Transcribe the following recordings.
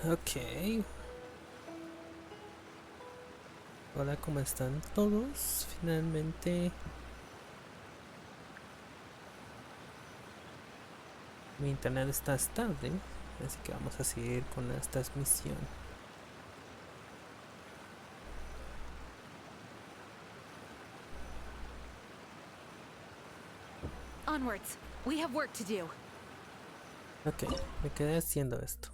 Ok. Hola, ¿cómo están todos? Finalmente mi internet está estable, así que vamos a seguir con esta misión. Onwards. We have work to do. Ok, me quedé haciendo esto.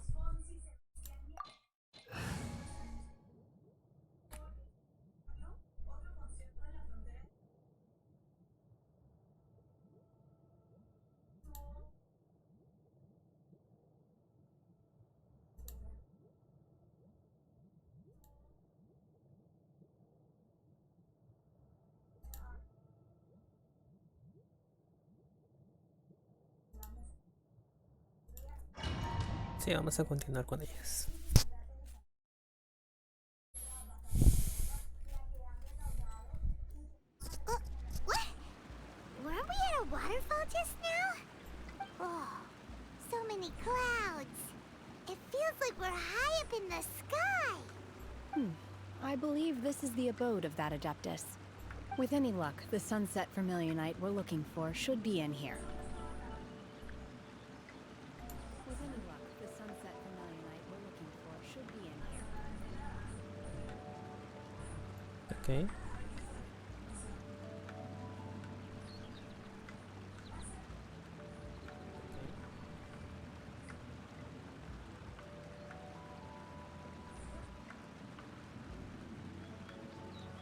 Sí, vamos a continuar con ellas. What? Weren't we at a waterfall just now? Oh, so many clouds. It feels like we're high up in the sky. I believe this is the abode of that Adeptus. With any luck, the sunset Vermilionite we're looking for should be in here. With any luck, the sunset Vermilionite we're looking for should be in here. Ok.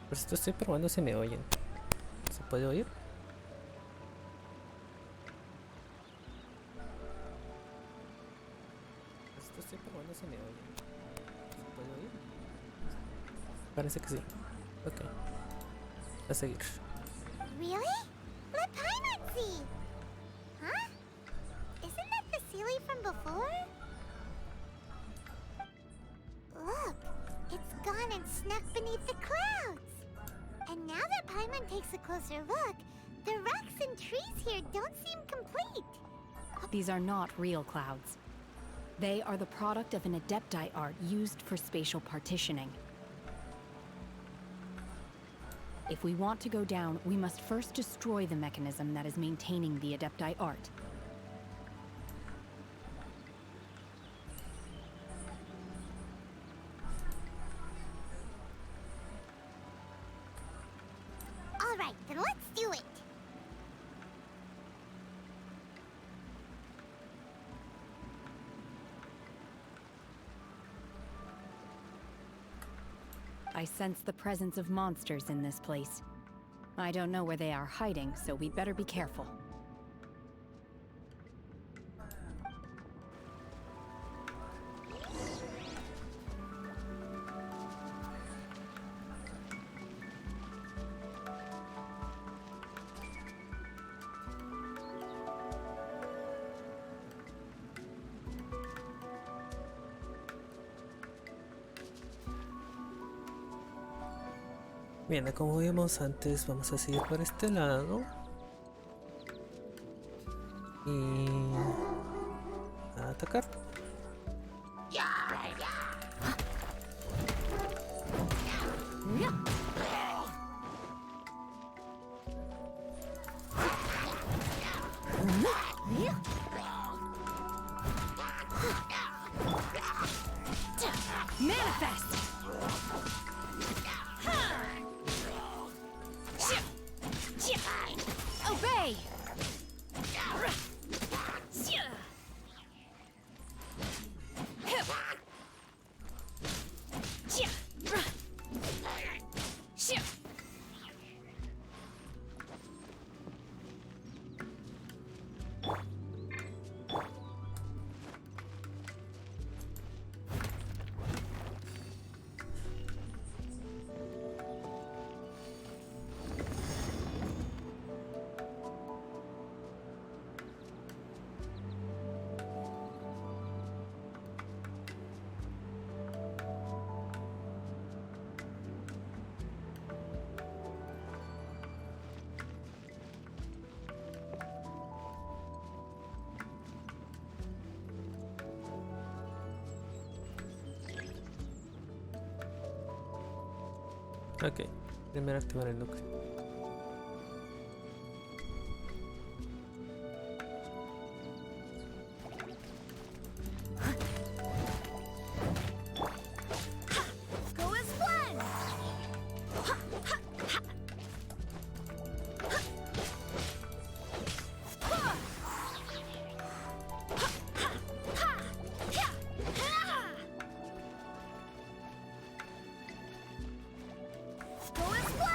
Pues esto estoy probando si me oyen. ¿Se puede oír? Pues esto estoy probando si me oyen. ¿Se puede oír? Parece que sí. Ok. A seguir. Really? Let Paimon see! Huh? Isn't that the Sealy from before? Look, it's gone and snuck beneath the clouds. And now that Paimon takes a closer look, the rocks and trees here don't seem complete. These are not real clouds. They are the product of an Adepti art used for spatial partitioning. If we want to go down, we must first destroy the mechanism that is maintaining the Adepti art. All right, then let's do it. I sense the presence of monsters in this place. I don't know where they are hiding, so we'd better be careful. Bien, como vimos antes, vamos a seguir por este lado. Y a atacar. Manifest! Obey! Ok, primero activar el núcleo. Go as one! Go as one!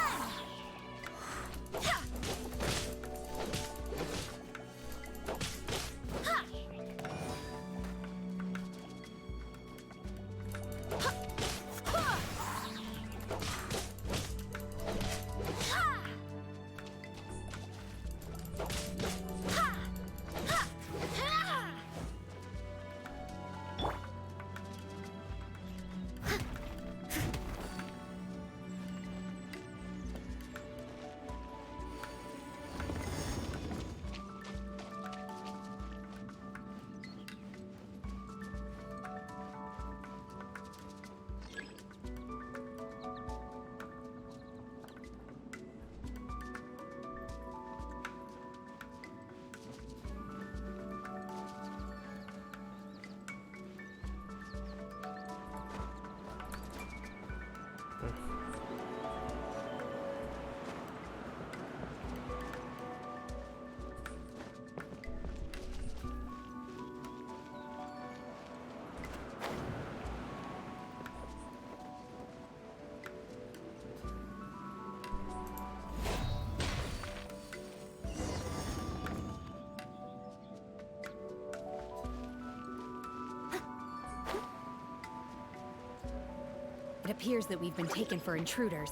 It appears that we've been taken for intruders.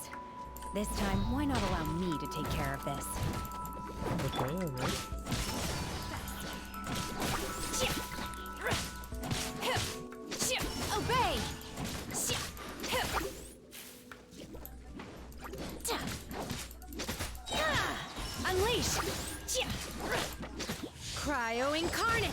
This time, why not allow me to take care of this? Ok, alright. Obey! Unleash! Cryo incarnate!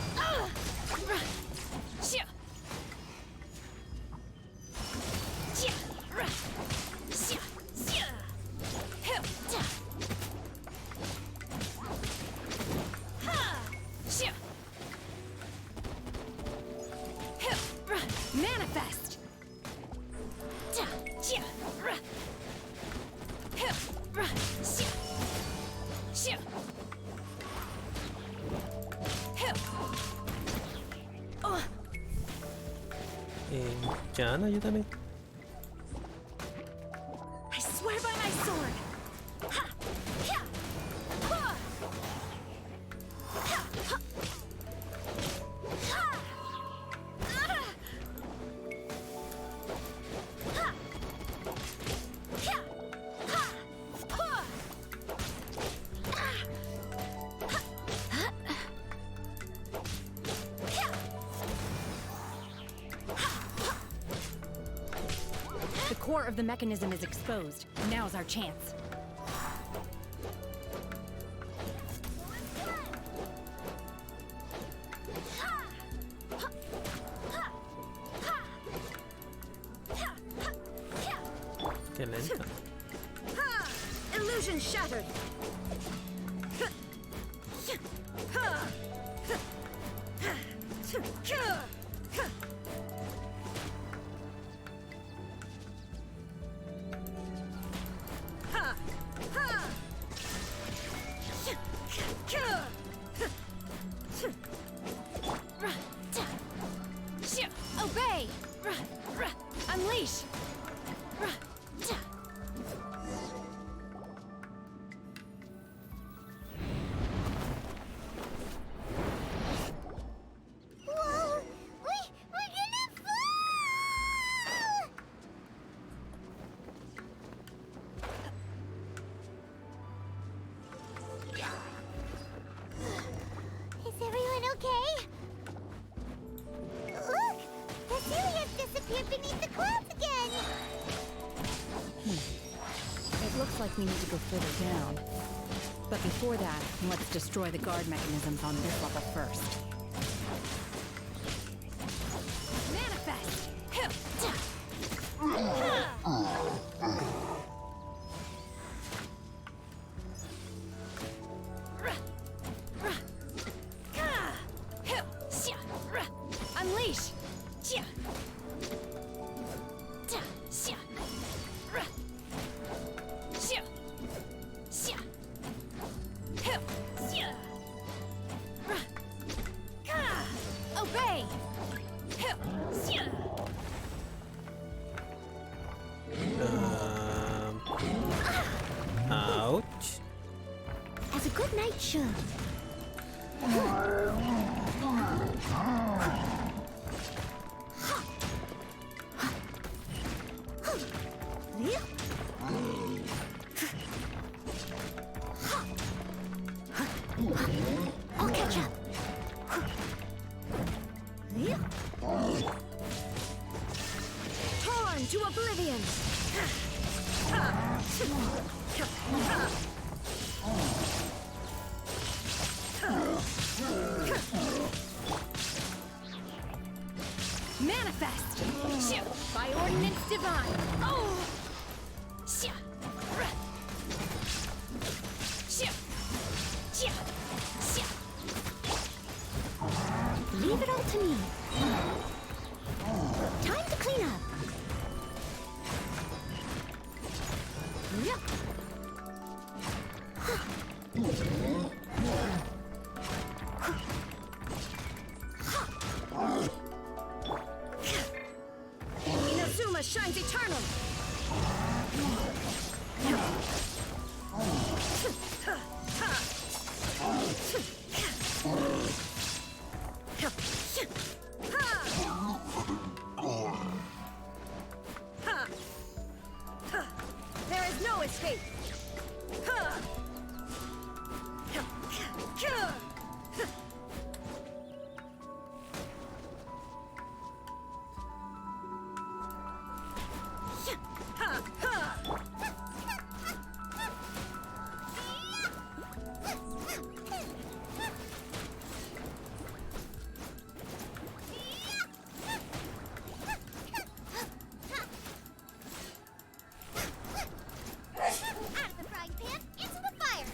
Manifest! Jan, ayúdame. I swear by my sword! The core of the mechanism is exposed. Now's our chance. Qué lenta. Illusion shattered. Obey! Unleash! Whoa! We're gonna fall! Is everyone okay? Look! Vasilius disappeared beneath the clouds again! It looks like we need to go further down. But before that, let's destroy the guard mechanisms on this level first. Manifest! Unleash! Chia! Ta! Xia! Ra! Xia! Xia! Hill! Xia! Ra! Ka! Obey! Hill! Xia! Ouch. As a good knight should. I'll catch up. Torn to oblivion! Manifest! Shia! By ordinance divine! Oh! Shia! Ra! Shia! Shia! Shia! Leave it all to me. Time to clean up. Inazuma shines eternal! There is no escape! Out of the frying pan, into the fire.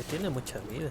Tiene mucha vida.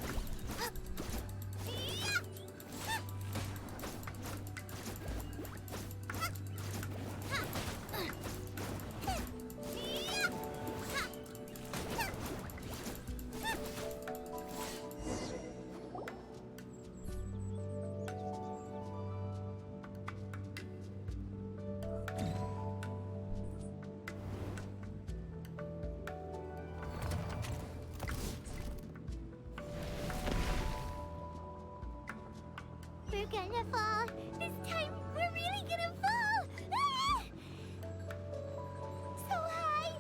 We're gonna fall. This time, we're really gonna fall. Ah! So high.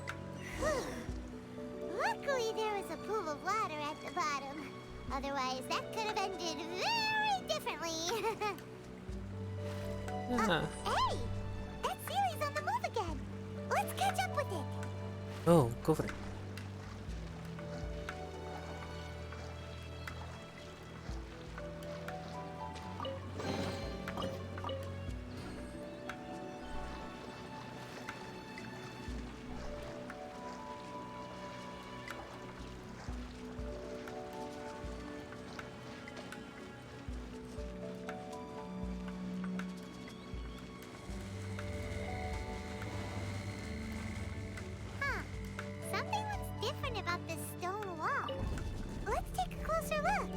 Luckily, there was a pool of water at the bottom. Otherwise, that could have ended very differently. Ah. Hey! That series on the move again. Let's catch up with it. Oh, cofre. Huh. Something looks different about this stone wall. Let's take a closer look.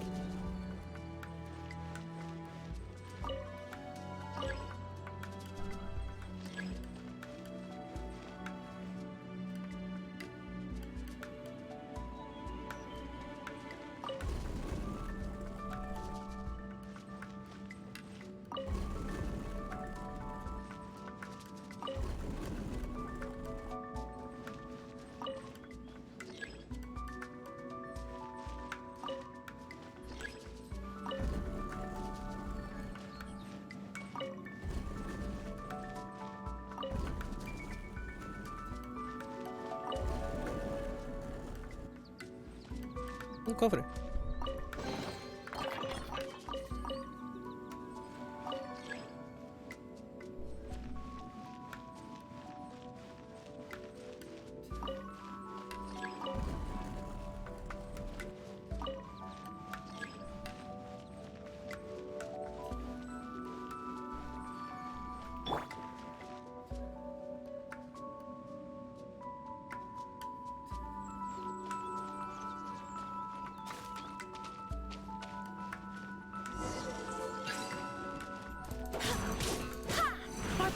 Un cofre.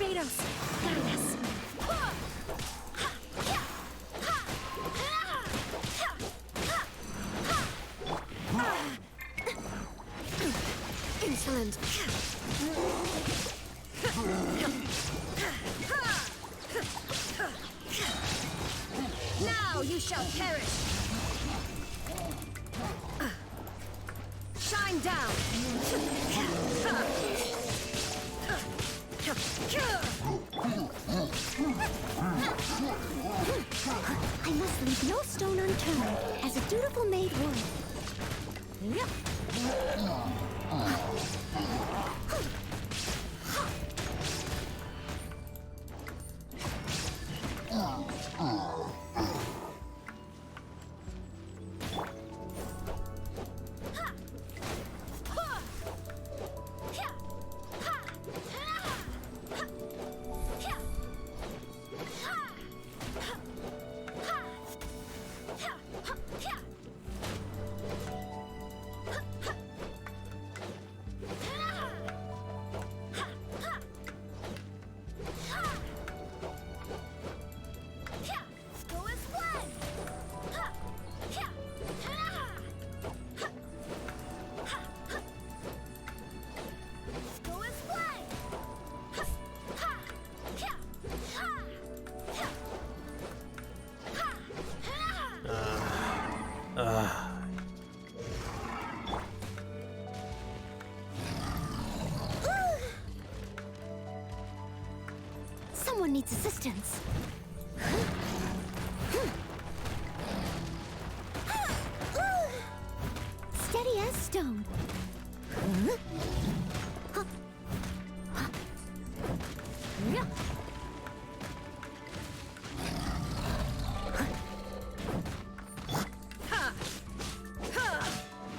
Kratos, guide us. Insolent. Now you shall perish. Shine down. I must leave no stone unturned, as a dutiful maid would. Someone needs assistance. Steady as stone.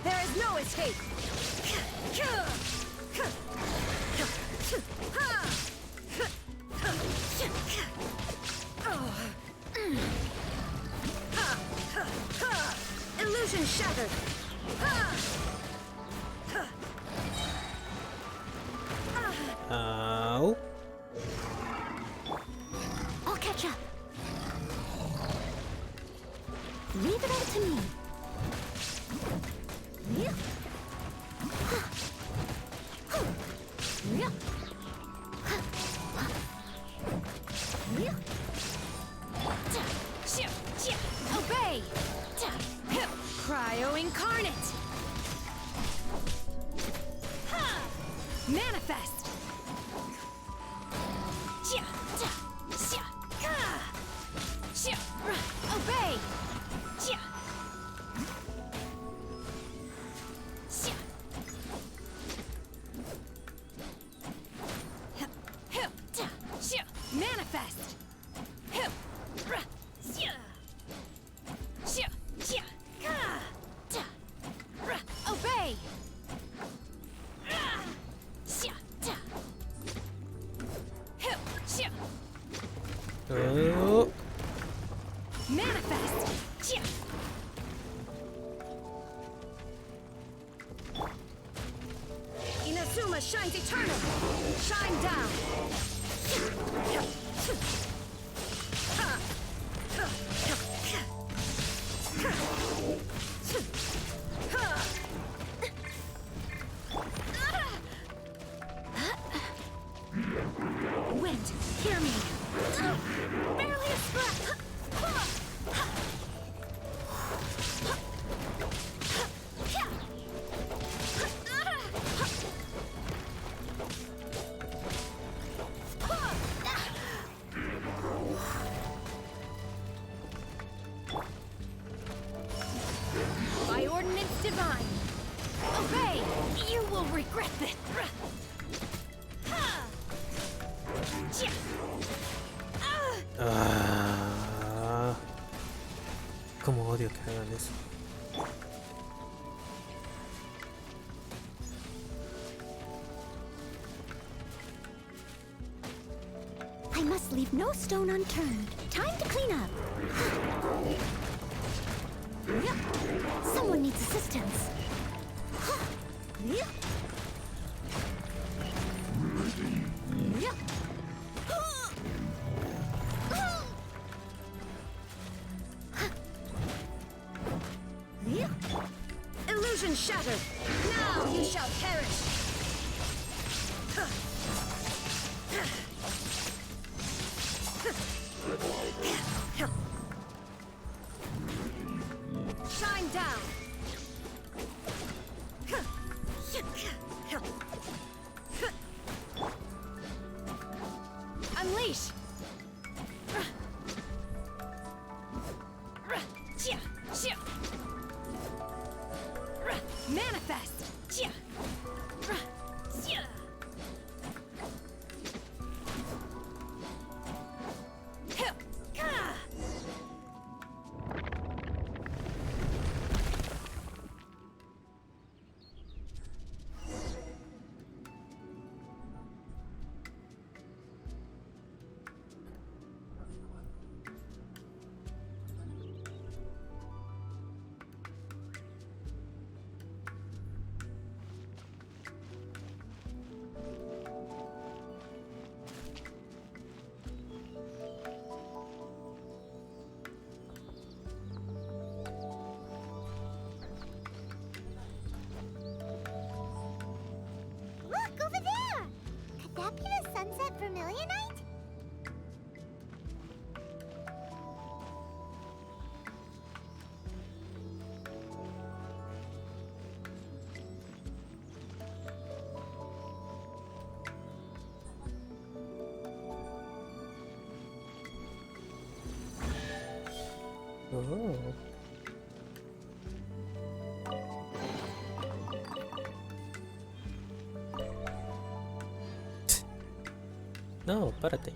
There is no escape. Illusion shattered. Ow. I'll catch up. Leave it all to me. Obey! Cryo incarnate! Manifest! Obey! Manifest! Obey! Oh. Manifest! Inazuma shines eternal! Shine down! Wind, hear me! Barely a scratch! By ordinance divine, obey! You will regret this! Como odio que hagan eso. I must leave no stone unturned. Time to clean up. Someone needs assistance. shattered! Now you shall perish! Shine down! Unleash! Manifest! Look, over there! Could that be the sunset vermilionite? Oh. No, párate.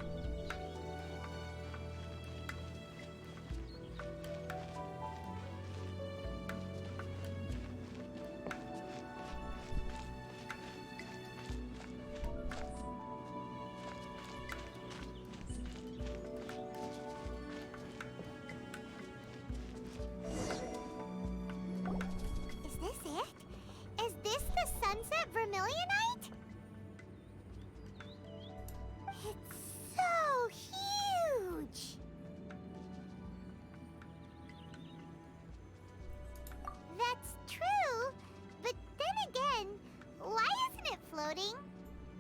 Is this it? Is this the sunset vermilionite? It's so huge! That's true, but then again, why isn't it floating?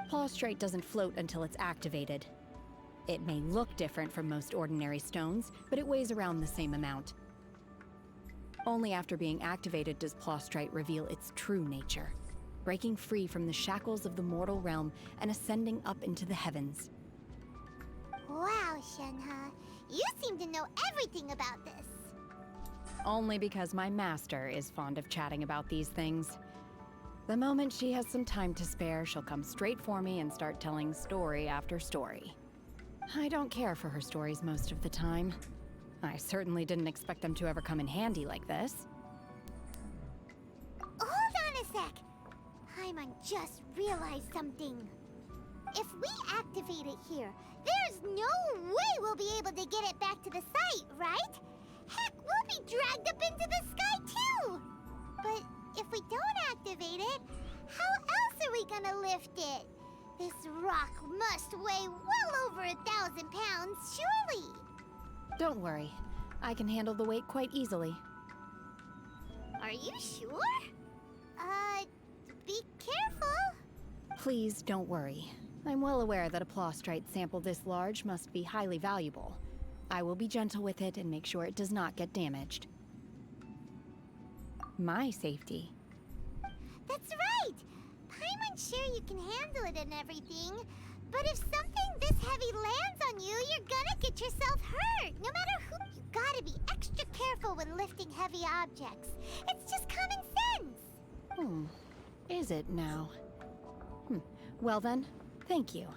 Prostrate doesn't float until it's activated. It may look different from most ordinary stones, but it weighs around the same amount. Only after being activated does Prostrate reveal its true nature, breaking free from the shackles of the mortal realm and ascending up into the heavens. Wow, Shenhe, you seem to know everything about this. Only because my master is fond of chatting about these things. The moment she has some time to spare, she'll come straight for me and start telling story after story. I don't care for her stories most of the time. I certainly didn't expect them to ever come in handy like this. Hold on a sec. Paimon just realized something. If we activate it here, there's no way we'll be able to get it back to the site, right? Heck, we'll be dragged up into the sky too! But if we don't activate it, how else are we gonna lift it? This rock must weigh well over 1,000 pounds, surely! Don't worry. I can handle the weight quite easily. Are you sure? Be careful! Please don't worry. I'm well aware that a Prostrate sample this large must be highly valuable. I will be gentle with it and make sure it does not get damaged. My safety. That's right! Paimon's sure you can handle it and everything, but if something this heavy lands on you, you're gonna get yourself hurt, no matter who. You gotta be extra careful when lifting heavy objects. It's just common sense. Is it now? Well then, thank you.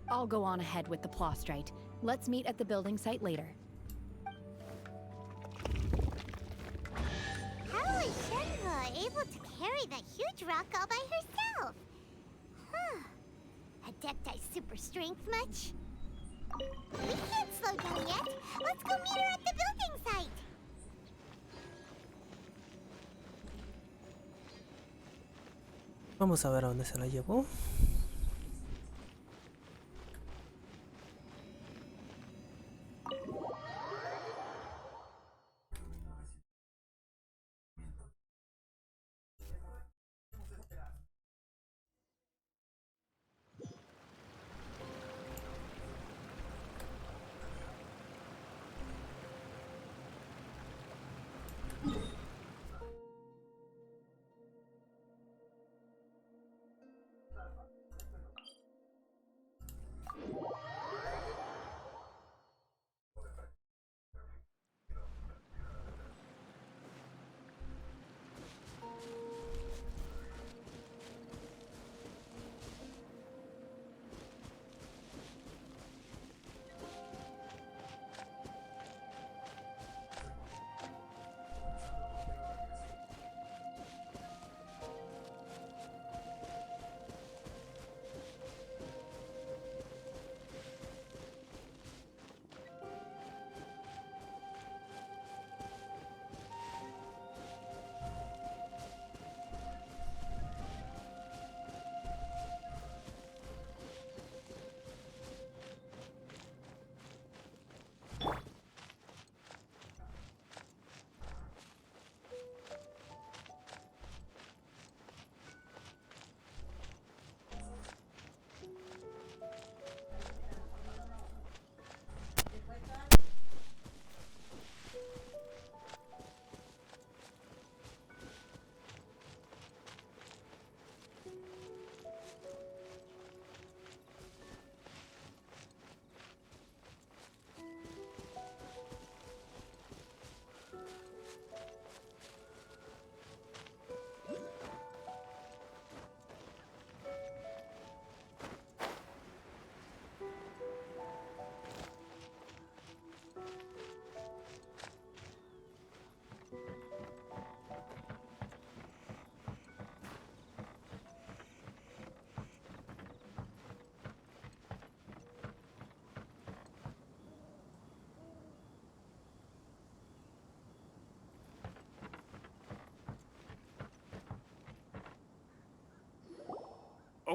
I'll go on ahead with the Prostrate. Let's meet at the building site later. How is Shenhe able to carry that huge rock all by herself? Huh. Adepti super strength much? We can't slow down yet. Let's go meet her at the building site. Vamos a ver a dónde se la llevó.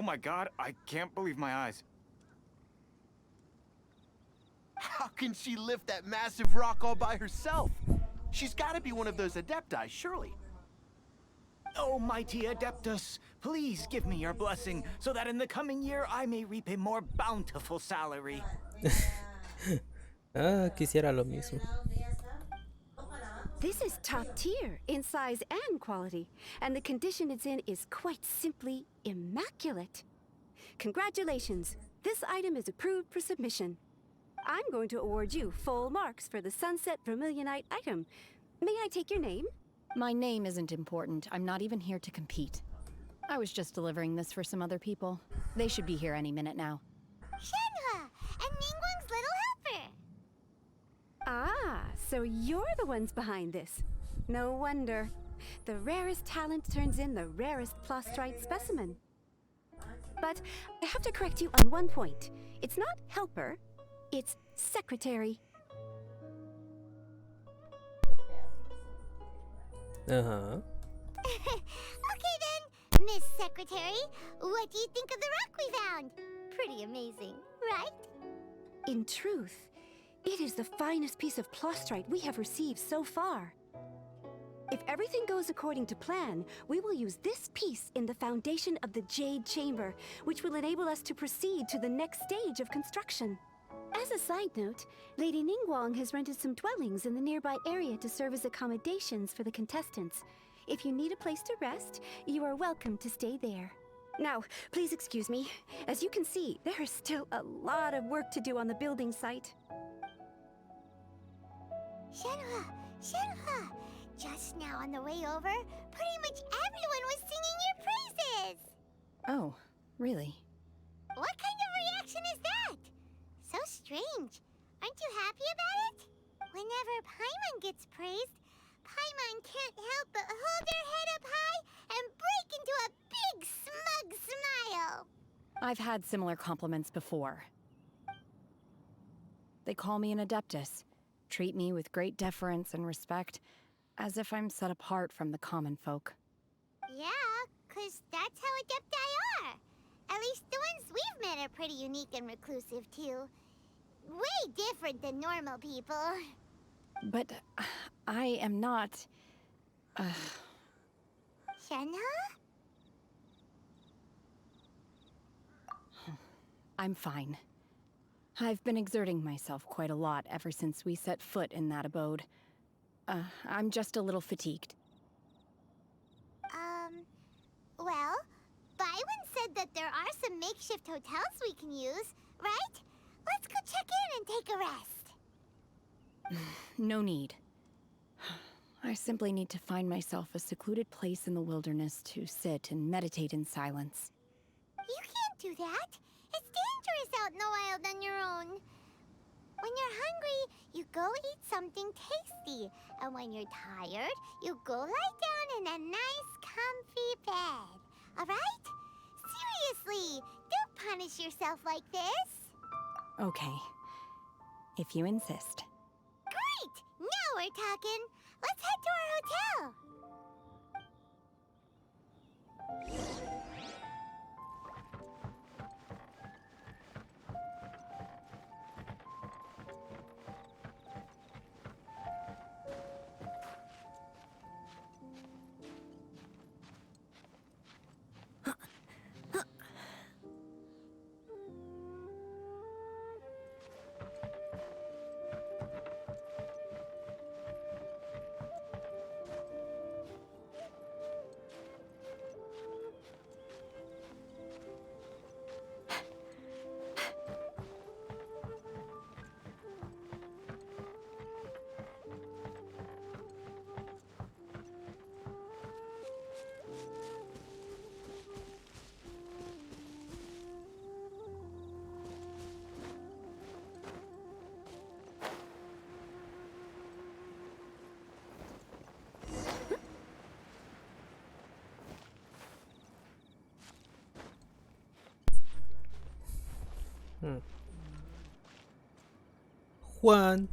Oh my god, I can't believe my eyes. How can she lift that massive rock all by herself? She's gotta be one of those adepti, surely. O mighty Adeptus, please give me your blessing so that in the coming year I may reap a more bountiful salary. Quisiera lo mismo. This is top tier in size and quality, and the condition it's in is quite simply immaculate. Congratulations, this item is approved for submission. I'm going to award you full marks for the Sunset Vermilionite item. May I take your name? My name isn't important. I'm not even here to compete. I was just delivering this for some other people. They should be here any minute now. Shenhua, and Ningguang's little helper. Ah, so you're the ones behind this. No wonder. The rarest talent turns in the rarest plastrite specimen. But I have to correct you on one point. It's not helper, it's secretary. Uh-huh. Okay then, Miss Secretary, what do you think of the rock we found? Pretty amazing, right? In truth, it is the finest piece of plastrite we have received so far. If everything goes according to plan, we will use this piece in the foundation of the Jade Chamber, which will enable us to proceed to the next stage of construction. As a side note, Lady Ningguang has rented some dwellings in the nearby area to serve as accommodations for the contestants. If you need a place to rest, you are welcome to stay there. Now, please excuse me. As you can see, there is still a lot of work to do on the building site. Shenhua, just now on the way over, pretty much everyone was singing your praises. Oh, really? What kind of reaction is that? So strange. Aren't you happy about it? Whenever Paimon gets praised, Paimon can't help but hold her head up high and break into a big smug smile. I've had similar compliments before. They call me an Adeptus, treat me with great deference and respect, as if I'm set apart from the common folk. Yeah, 'cause that's how Adepti are. At least the ones we've met are pretty unique and reclusive, too. Way different than normal people. But I am not... Shenhua? I'm fine. I've been exerting myself quite a lot ever since we set foot in that abode. I'm just a little fatigued. Well, Byron said that there are some makeshift hotels we can use, right? Let's go check in and take a rest. No need. I simply need to find myself a secluded place in the wilderness to sit and meditate in silence. You can't do that. It's dangerous out in the wild on your own. When you're hungry, you go eat something tasty. And when you're tired, you go lie down in a nice, comfy bed. Alright? Seriously, don't punish yourself like this. Okay. If you insist. Great! Now we're talking. Let's head to our hotel. Juan.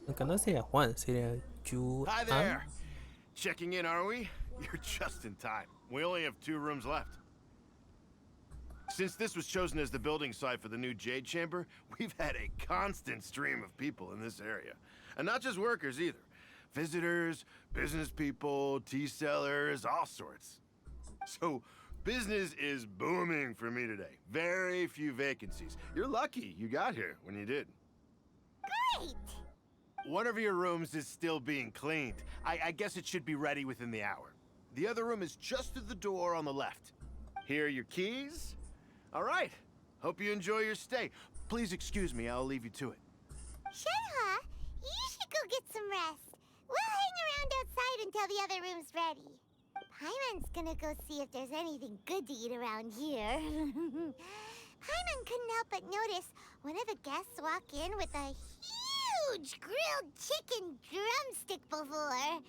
Aunque no sería Juan, sería Juan. Hi there. checking in, are we? You're just in time. We only have 2 rooms left. Since this was chosen as the building site for the new Jade Chamber, we've had a constant stream of people in this area. And not just workers either. Visitors, business people, tea sellers, all sorts. So, business is booming for me today. Very few vacancies. You're lucky you got here when you did. Great! One of your rooms is still being cleaned. I guess it should be ready within the hour. The other room is just through the door on the left. Here are your keys. All right. Hope you enjoy your stay. Please excuse me, I'll leave you to it. Shenhe, you should go get some rest. We'll hang around outside until the other room's ready. Paimon's gonna go see if there's anything good to eat around here. Paimon couldn't help but notice one of the guests walk in with a huge grilled chicken drumstick before.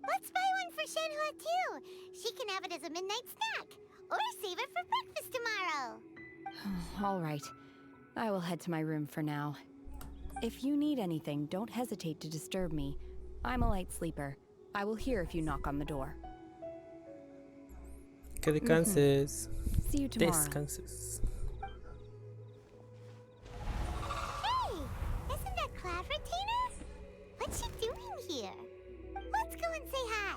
Let's buy one for Shenhe too. She can have it as a midnight snack. Or save it for breakfast tomorrow. All right. I will head to my room for now. If you need anything, don't hesitate to disturb me. I'm a light sleeper. I will hear if you knock on the door. Que descanses. See you tomorrow. Descanses. Hey, isn't that Cloud Retainer? What's she doing here? Let's go and say hi.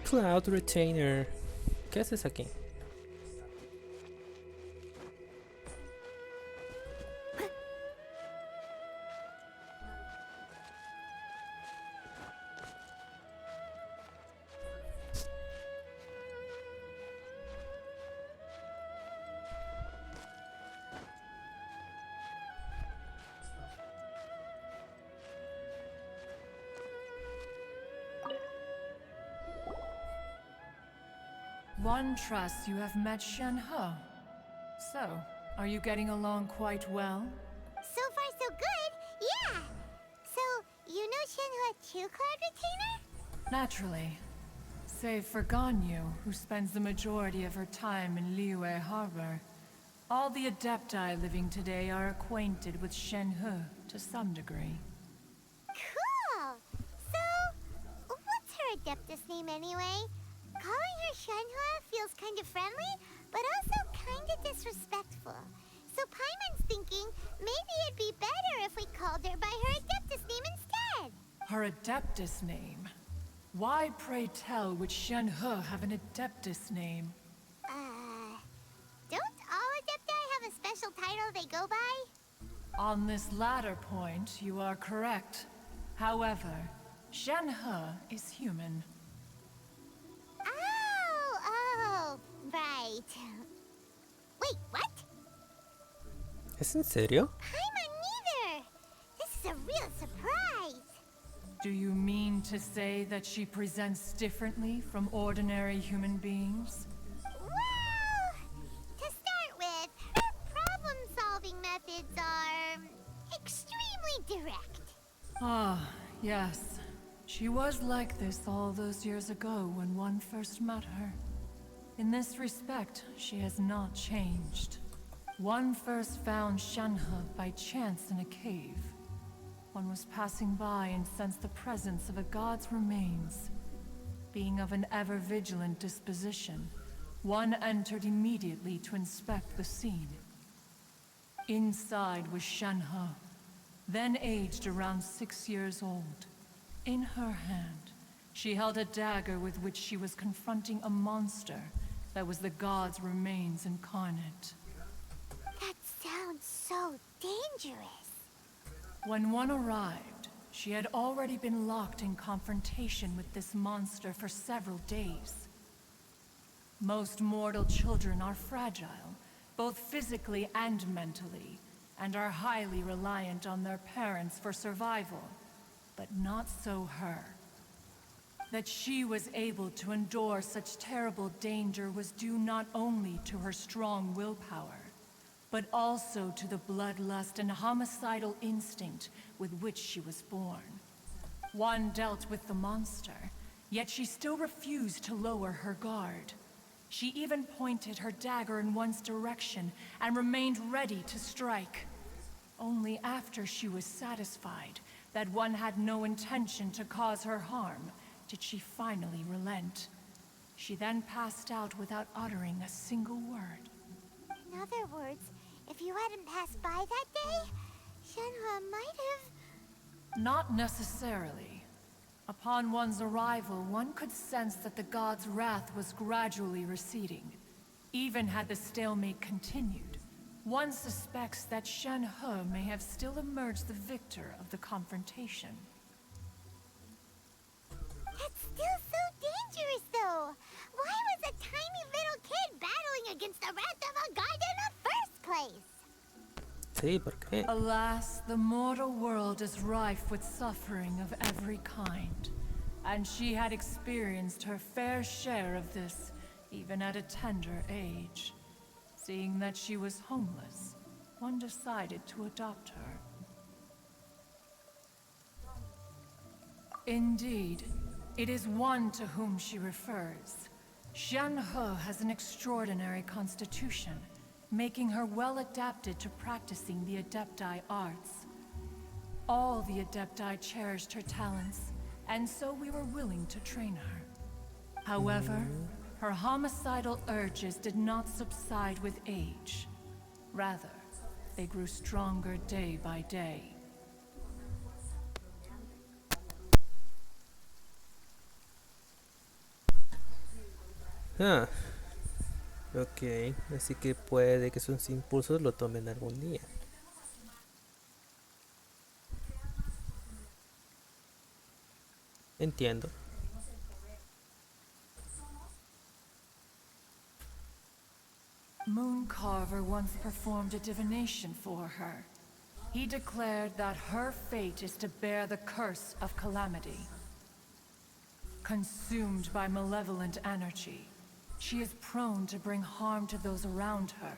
Cloud Retainer. ¿Qué haces aquí? One trusts you have met Shenhe. So, are you getting along quite well? So far, so good. Yeah. So, you know Shenhe too, Cloud Retainer? Naturally. Save for Ganyu, who spends the majority of her time in Liyue Harbor. All the Adepti living today are acquainted with Shenhe to some degree. Cool. So, what's her Adeptus name anyway? Calling her Shenhe feels kind of friendly, but also kind of disrespectful. So Paimon's thinking maybe it'd be better if we called her by her Adeptus name instead. Her Adeptus name? Why, pray tell, would Shenhe have an Adeptus name? Don't all Adepti have a special title they go by? On this latter point, you are correct. However, Shenhe is human. Oh, right. Wait, what? ¿Es en serio? Paimon neither! This is a real surprise! Do you mean to say that she presents differently from ordinary human beings? Well, to start with, her problem-solving methods are extremely direct. Ah, yes. She was like this all those years ago when one first met her. In this respect, she has not changed. One first found Shenhe by chance in a cave. One was passing by and sensed the presence of a god's remains. Being of an ever-vigilant disposition, one entered immediately to inspect the scene. Inside was Shenhe, then aged around 6 years old. In her hand, she held a dagger with which she was confronting a monster that was the god's remains incarnate. That sounds so dangerous. When one arrived, she had already been locked in confrontation with this monster for several days. Most mortal children are fragile, both physically and mentally, and are highly reliant on their parents for survival. But not so her. That she was able to endure such terrible danger was due not only to her strong willpower, but also to the bloodlust and homicidal instinct with which she was born. One dealt with the monster, yet she still refused to lower her guard. She even pointed her dagger in one's direction and remained ready to strike. Only after she was satisfied that one had no intention to cause her harm, did she finally relent. She then passed out without uttering a single word. In other words, if you hadn't passed by that day, Shenhua might have... Not necessarily. Upon one's arrival, one could sense that the god's wrath was gradually receding. Even had the stalemate continued, one suspects that Shenhe may have still emerged the victor of the confrontation. That's still so dangerous, though. Why was a tiny little kid battling against the wrath of a god in the first place? Sí, ¿por qué? Alas, the mortal world is rife with suffering of every kind, and she had experienced her fair share of this, even at a tender age. Seeing that she was homeless, one decided to adopt her. Indeed, it is one to whom she refers. Shenhe has an extraordinary constitution, making her well adapted to practicing the Adepti arts. All the Adepti cherished her talents, and so we were willing to train her. However, her homicidal urges did not subside with age. Rather, they grew stronger day by day. Ah, ok, así que puede que sus impulsos lo tomen algún día. Entiendo. Mooncarver once performed a divination for her. He declared that her fate is to bear the curse of calamity. Consumed by malevolent energy, she is prone to bring harm to those around her.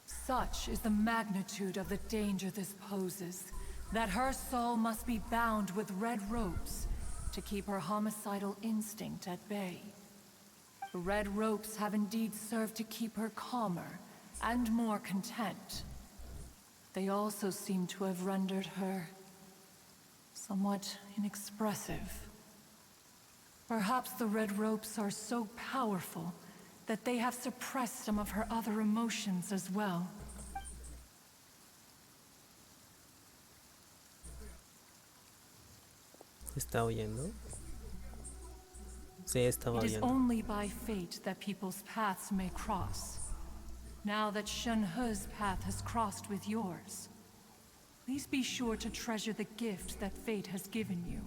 Such is the magnitude of the danger this poses, that her soul must be bound with red ropes to keep her homicidal instinct at bay. The red ropes have indeed served to keep her calmer and more content. They also seem to have rendered her somewhat inexpressive. Perhaps the red ropes are so powerful that they have suppressed some of her other emotions as well. ¿Está oyendo? Sí, estaba It is oyendo. only by fate that people's paths may cross. Now that Shenhe's path has crossed with yours, please be sure to treasure the gift that fate has given you.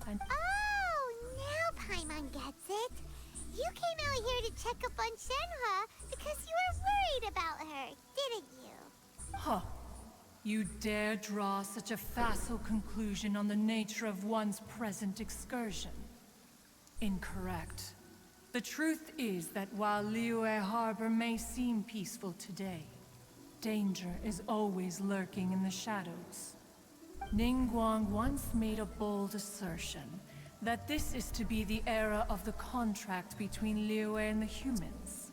And Oh, now Paimon gets it. You came out here to check up on Shenhua because you were worried about her, didn't you? huh. You dare draw such a facile conclusion on the nature of one's present excursion? Incorrect. The truth is that while Liyue Harbor may seem peaceful today, danger is always lurking in the shadows. Ningguang once made a bold assertion that this is to be the era of the contract between Liyue and the humans.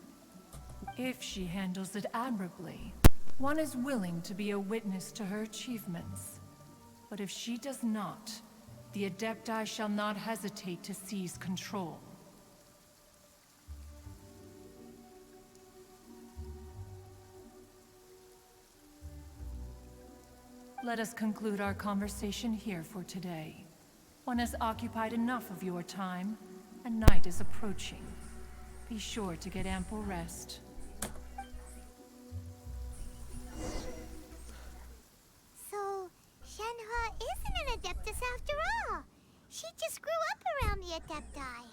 If she handles it admirably, one is willing to be a witness to her achievements. But if she does not, the Adepti shall not hesitate to seize control. Let us conclude our conversation here for today. One has occupied enough of your time, and night is approaching. Be sure to get ample rest. So, Shenhua isn't an Adeptus after all. She just grew up around the Adepti.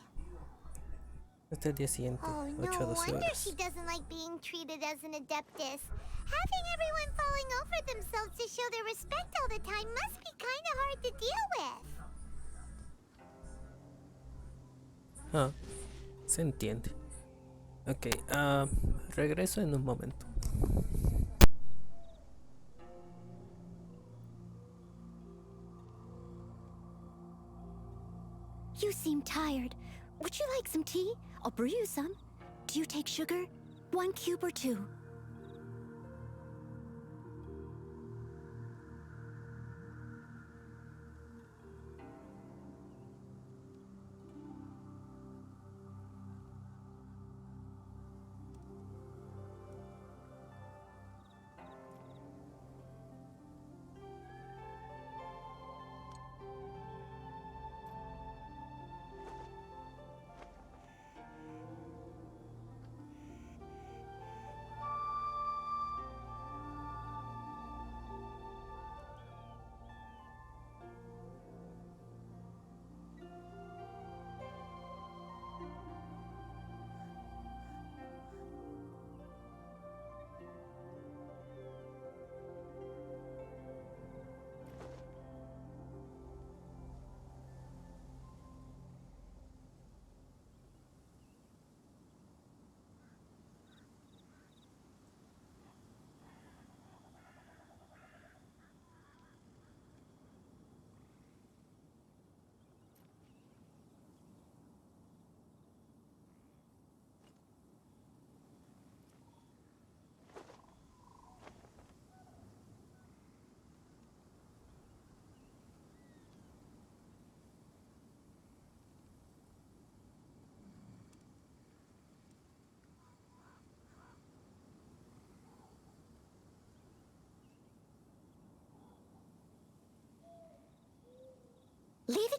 Hasta el día siguiente, Oh, 8 a no 12 wonder horas. she doesn't like being treated as an Adeptus. Having everyone falling over themselves to show their respect all the time must be kind of hard to deal with. Ah, se entiende. Ok, regreso en un momento. You seem tired. Would you like some tea? I'll brew you some. Do you take sugar? 1 cube or 2?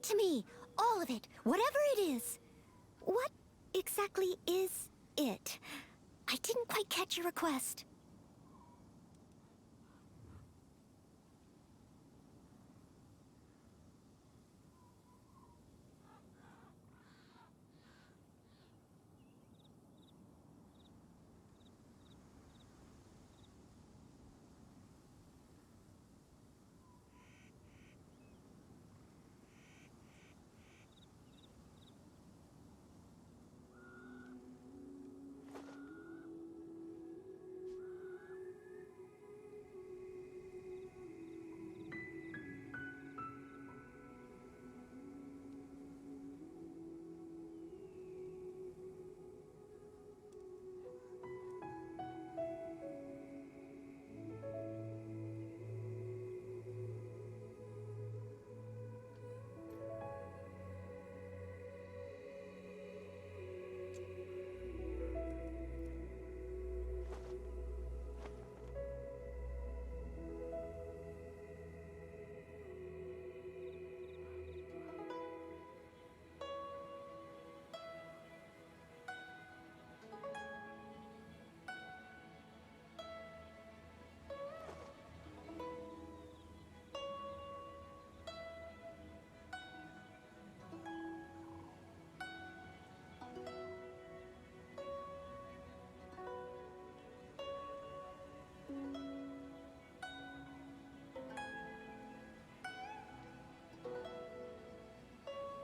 it to me! All of it, whatever it is. What exactly is it? I didn't quite catch your request.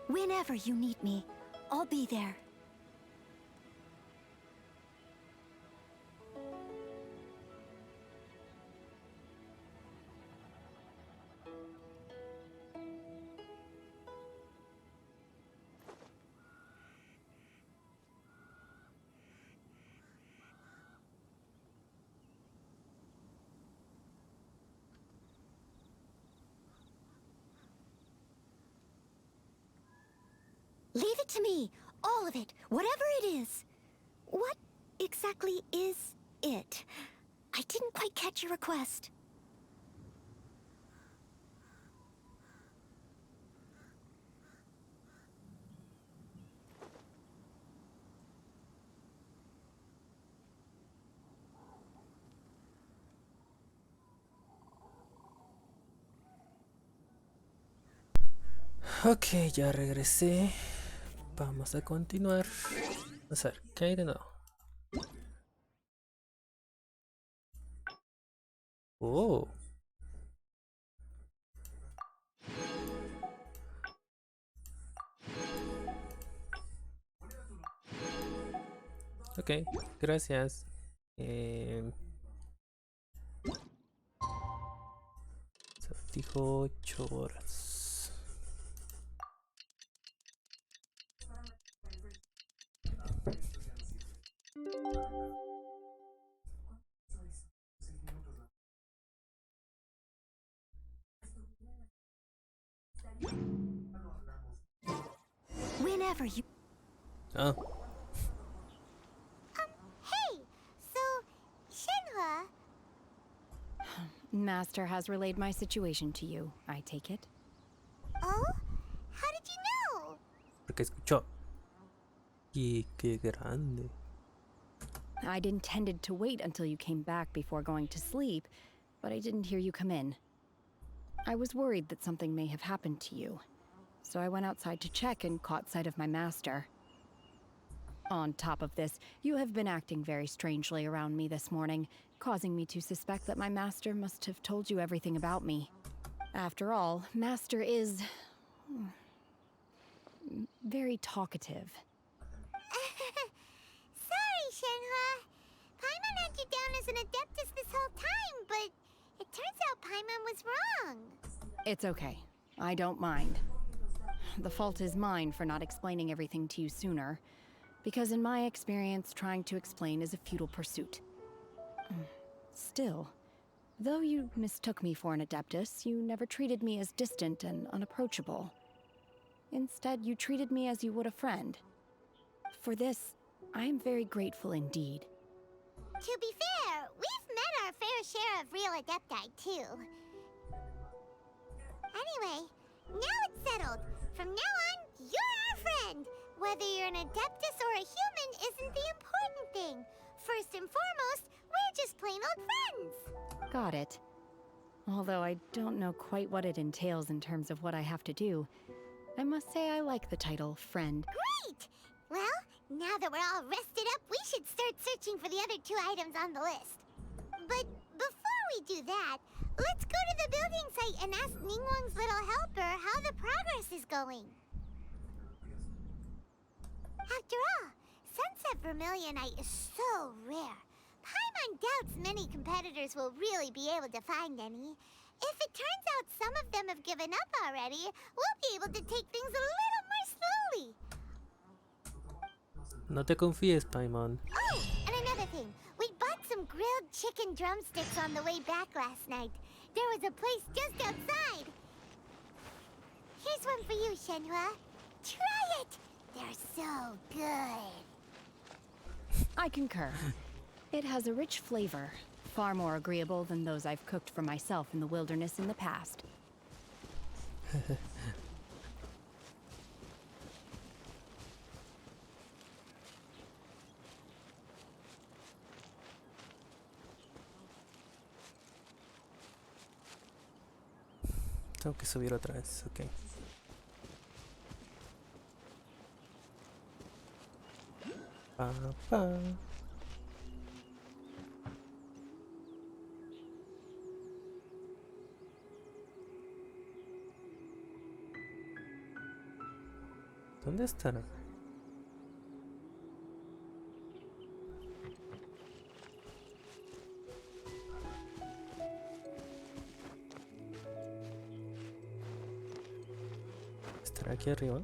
Whenever you need me, I'll be there. Leave it to me, all of it, whatever it is. What exactly is it? I didn't quite catch your request. Ok, ya regresé. Vamos a continuar. Vamos a ver, ¿qué hay de nuevo? Oh. Ok, gracias. Fijo 8 horas. Whenever you... Ah, Hey, so, Shenhua, Master has relayed my situation to you, I take it. oh? How did you know? porque escuchó. Y qué grande. I'd intended to wait until you came back before going to sleep, but I didn't hear you come in. I was worried that something may have happened to you, so I went outside to check and caught sight of my master. On top of this, you have been acting very strangely around me this morning, causing me to suspect that my master must have told you everything about me. After all, Master is... very talkative. Sorry, Shenhua. Paimon had you down as an adeptus this whole time, but it turns out Paimon was wrong. It's okay. I don't mind. The fault is mine for not explaining everything to you sooner, because in my experience, trying to explain is a futile pursuit. Still, though you mistook me for an adeptus, you never treated me as distant and unapproachable. Instead, you treated me as you would a friend. For this, I am very grateful indeed. To be fair, we've met our fair share of real adepti, too. Anyway, now it's settled. From now Whether you're an Adeptus or a human isn't the important thing. First and foremost, we're just plain old friends. Got it. Although I don't know quite what it entails in terms of what I have to do, I must say I like the title Friend. Great! Well, now that we're all rested up, we should start searching for the other 2 items on the list. But before we do that, let's go to the building site and ask Ningguang's little helper how the progress is going. After all, Sunset Vermilionite is so rare. Paimon doubts many competitors will really be able to find any. If it turns out some of them have given up already, we'll be able to take things a little more slowly. No te confíes, Paimon. Oh, and another thing. We bought some grilled chicken drumsticks on the way back last night. There was a place just outside. Here's one for you, Shenhua. Try it! They're so good. I concur. It has a rich flavor, far more agreeable than those I've cooked for myself in the wilderness in the past. Tengo que subir otra vez, ok. Pa, pa. ¿Dónde estará? ¿Estará aquí arriba?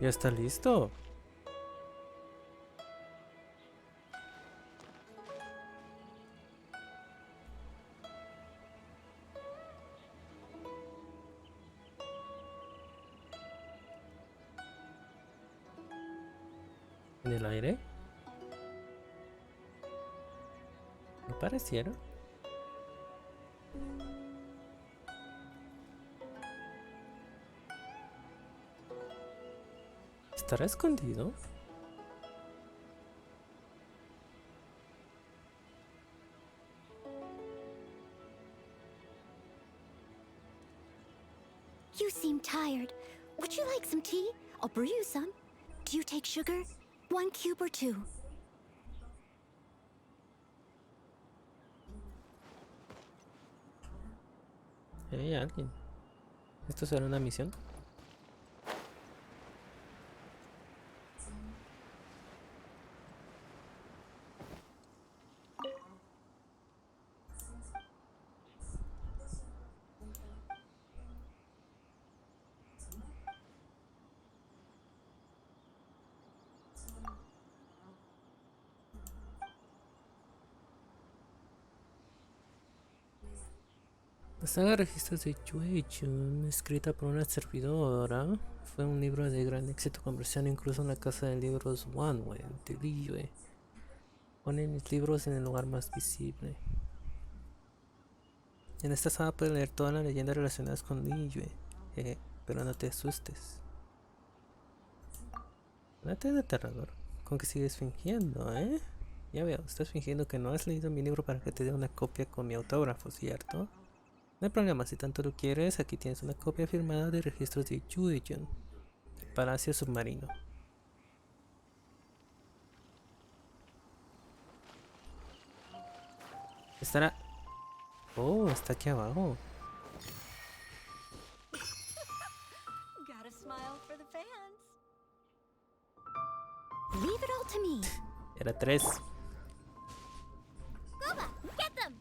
Ya está listo. ¿En el aire? ¿No pareciera? ¿Estará escondido? You seem tired. Would you like some tea? I'll brew you some. Do you take sugar? 1 cube or 2? Hay alguien. ¿Esto será una misión? La saga de registros de Yuejun, escrita por una servidora, fue un libro de gran éxito comercial incluso en la casa de libros Wanwen de Liyue. Ponen mis libros en el lugar más visible. En esta saga puedes leer todas las leyendas relacionadas con Liyue, pero no te asustes. No te de aterrador, con que sigues fingiendo, Ya veo, estás fingiendo que no has leído mi libro para que te dé una copia con mi autógrafo, ¿cierto? No hay problema, si tanto lo quieres, aquí tienes una copia firmada de registros de Yuejun, Palacio Submarino. Estará... Oh, está aquí abajo. Gotta smile for the fans. Leave it all to me. Era 3. Guba, get them!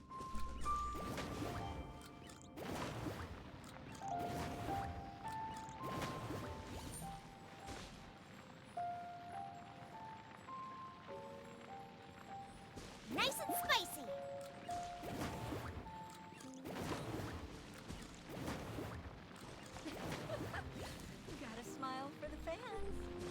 Nice and spicy! Gotta smile for the fans.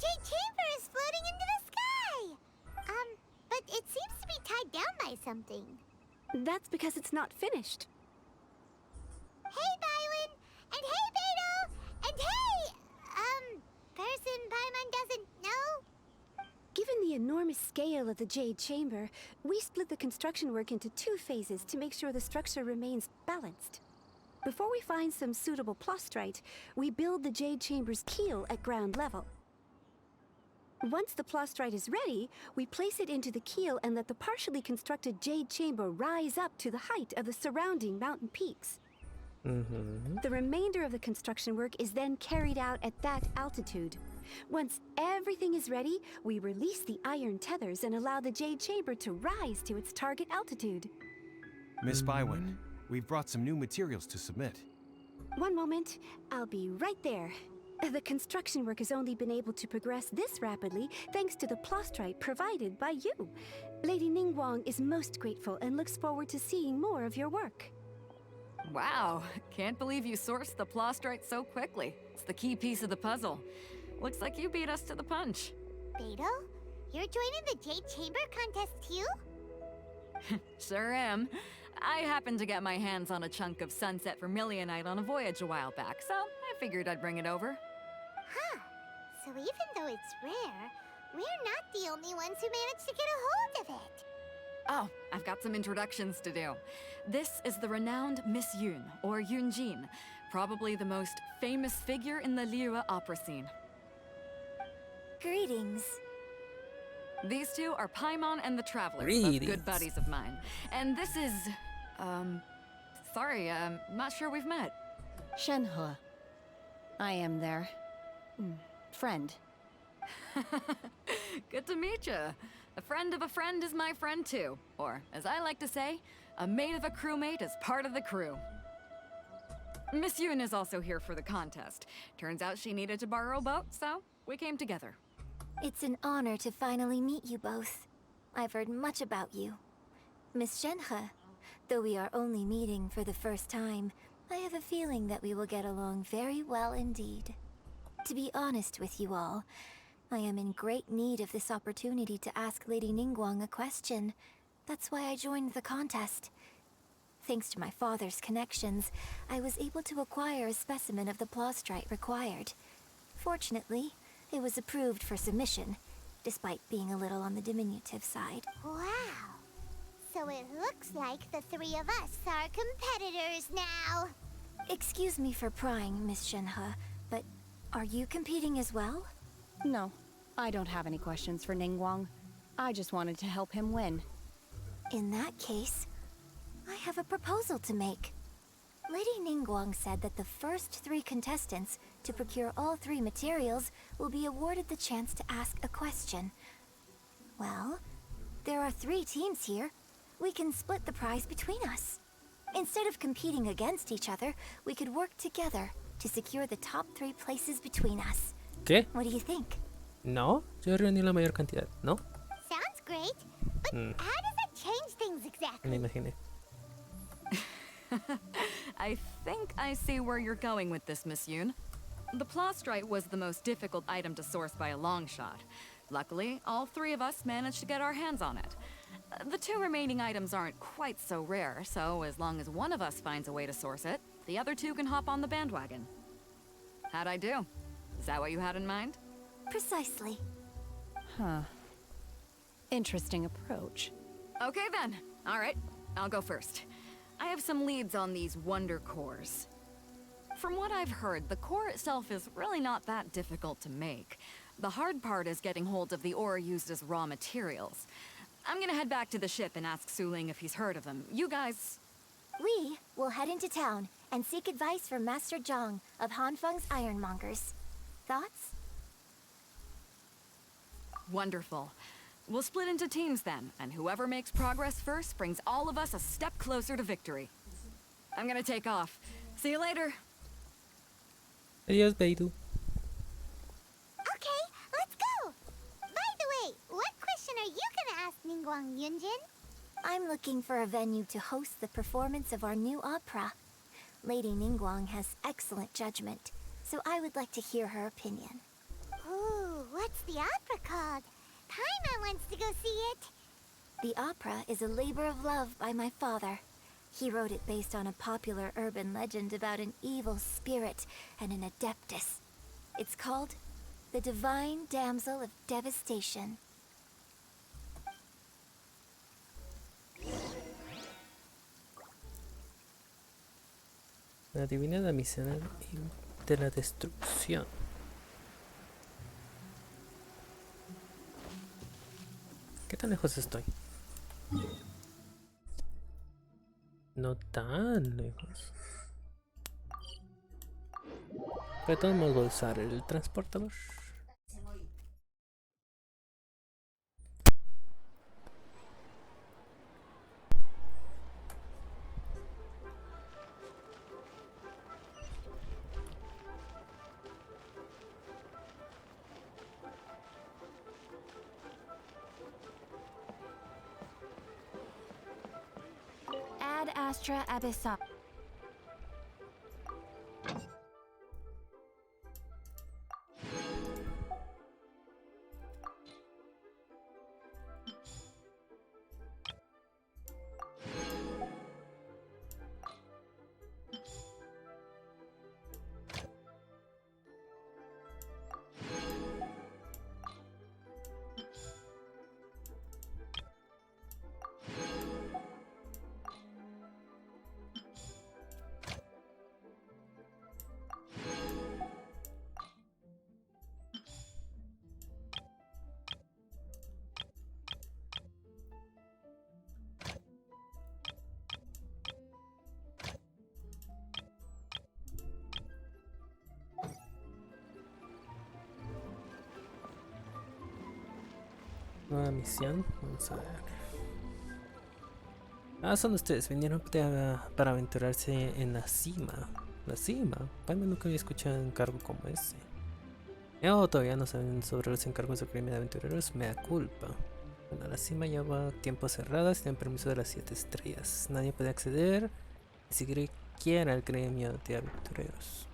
jade chamber is floating into the sky! But it seems to be tied down by something. That's because it's not finished. Hey, Bywin! And hey, Beto! And hey! Person Paimon doesn't know? Given the enormous scale of the Jade Chamber, we split the construction work into 2 phases to make sure the structure remains balanced. Before we find some suitable plastrite, we build the Jade Chamber's keel at ground level. Once the plastrite is ready, we place it into the keel and let the partially constructed Jade Chamber rise up to the height of the surrounding mountain peaks. The remainder of the construction work is then carried out at that altitude. Once everything is ready, we release the iron tethers and allow the Jade Chamber to rise to its target altitude. Miss Bywin, we've brought some new materials to submit. One moment, I'll be right there. The construction work has only been able to progress this rapidly thanks to the plastrite provided by you. Lady Ningguang is most grateful and looks forward to seeing more of your work. Wow, can't believe you sourced the plastrite so quickly. It's the key piece of the puzzle. Looks like you beat us to the punch. Beto? You're joining the Jade Chamber contest too? Sure am. I happened to get my hands on a chunk of sunset vermilionite on a voyage a while back, so I figured I'd bring it over. Huh. So even though it's rare, we're not the only ones who managed to get a hold of it. Oh, I've got some introductions to do. This is the renowned Miss Yun, or Yunjin, probably the most famous figure in the Liyue opera scene. Greetings. These two are Paimon and the Traveler, both Greetings. good buddies of mine. And this is... sorry, not sure we've met. Shenhe. I am their friend. Good to meet you. A friend of a friend is my friend too. Or, as I like to say, a mate of a crewmate is part of the crew. Miss Yun is also here for the contest. Turns out she needed to borrow a boat, so we came together. It's an honor to finally meet you both. I've heard much about you. Miss Shenhe, though we are only meeting for the first time, I have a feeling that we will get along very well indeed. To be honest with you all, I am in great need of this opportunity to ask Lady Ningguang a question. That's why I joined the contest. Thanks to my father's connections, I was able to acquire a specimen of the plastrite required. Fortunately, it was approved for submission, despite being a little on the diminutive side. Wow! So it looks like the 3 of us are competitors now! Excuse me for prying, Miss Shenhe, but are you competing as well? No, I don't have any questions for Ningguang. I just wanted to help him win. In that case, I have a proposal to make. Lady Ningguang said that the first 3 contestants to procure all 3 materials will be awarded the chance to ask a question. Well, there are 3 teams here. We can split the prize between us. Instead of competing against each other, we could work together to secure the top 3 places between us. ¿Qué? What do you think? No, yo reuní la mayor cantidad, ¿no? Sounds great, but how does that change things exactly? Me imaginé. I think I see where you're going with this, Miss Yun. The plastrite was the most difficult item to source by a long shot. Luckily, all 3 of us managed to get our hands on it. The 2 remaining items aren't quite so rare, so as long as one of us finds a way to source it, the other 2 can hop on the bandwagon. How'd I do? Is that what you had in mind? Precisely. Huh. Interesting approach. Okay then. All right, I'll go first. I have some leads on these wonder cores. From what I've heard, the core itself is really not that difficult to make. The hard part is getting hold of the ore used as raw materials. I'm gonna head back to the ship and ask Suling if he's heard of them. You guys... We will head into town and seek advice from Master Zhang of Hanfeng's Ironmongers. Thoughts? Wonderful. We'll split into teams then, and whoever makes progress first brings all of us a step closer to victory. I'm gonna take off. See you later. Adiós, Beidou. Okay, let's go! By the way, what question are you gonna ask Ningguang Yunjin? I'm looking for a venue to host the performance of our new opera. Lady Ningguang has excellent judgment, so I would like to hear her opinion. Ooh, what's the opera called? Paimon wants to go see it. The opera is a labor of love by my father. He wrote it based on a popular urban legend about an evil spirit and an adeptus. It's called The Divine Damsel of Devastation. La divina damisela de la destrucción. ¿Qué tan lejos estoy? No tan lejos. Pero de todos modos voy a usar el transportador. Ad Astra Abyssa. Nueva misión. Vamos a ver. Ah, son ustedes. Vinieron para aventurarse en la cima. La cima. Paimon nunca había escuchado un encargo como ese. Todavía no saben sobre los encargos de crimen de aventureros. Me da culpa. Bueno, la cima lleva tiempo cerrada sin permiso de las 7 estrellas. Nadie puede acceder. Ni siquiera el gremio de aventureros.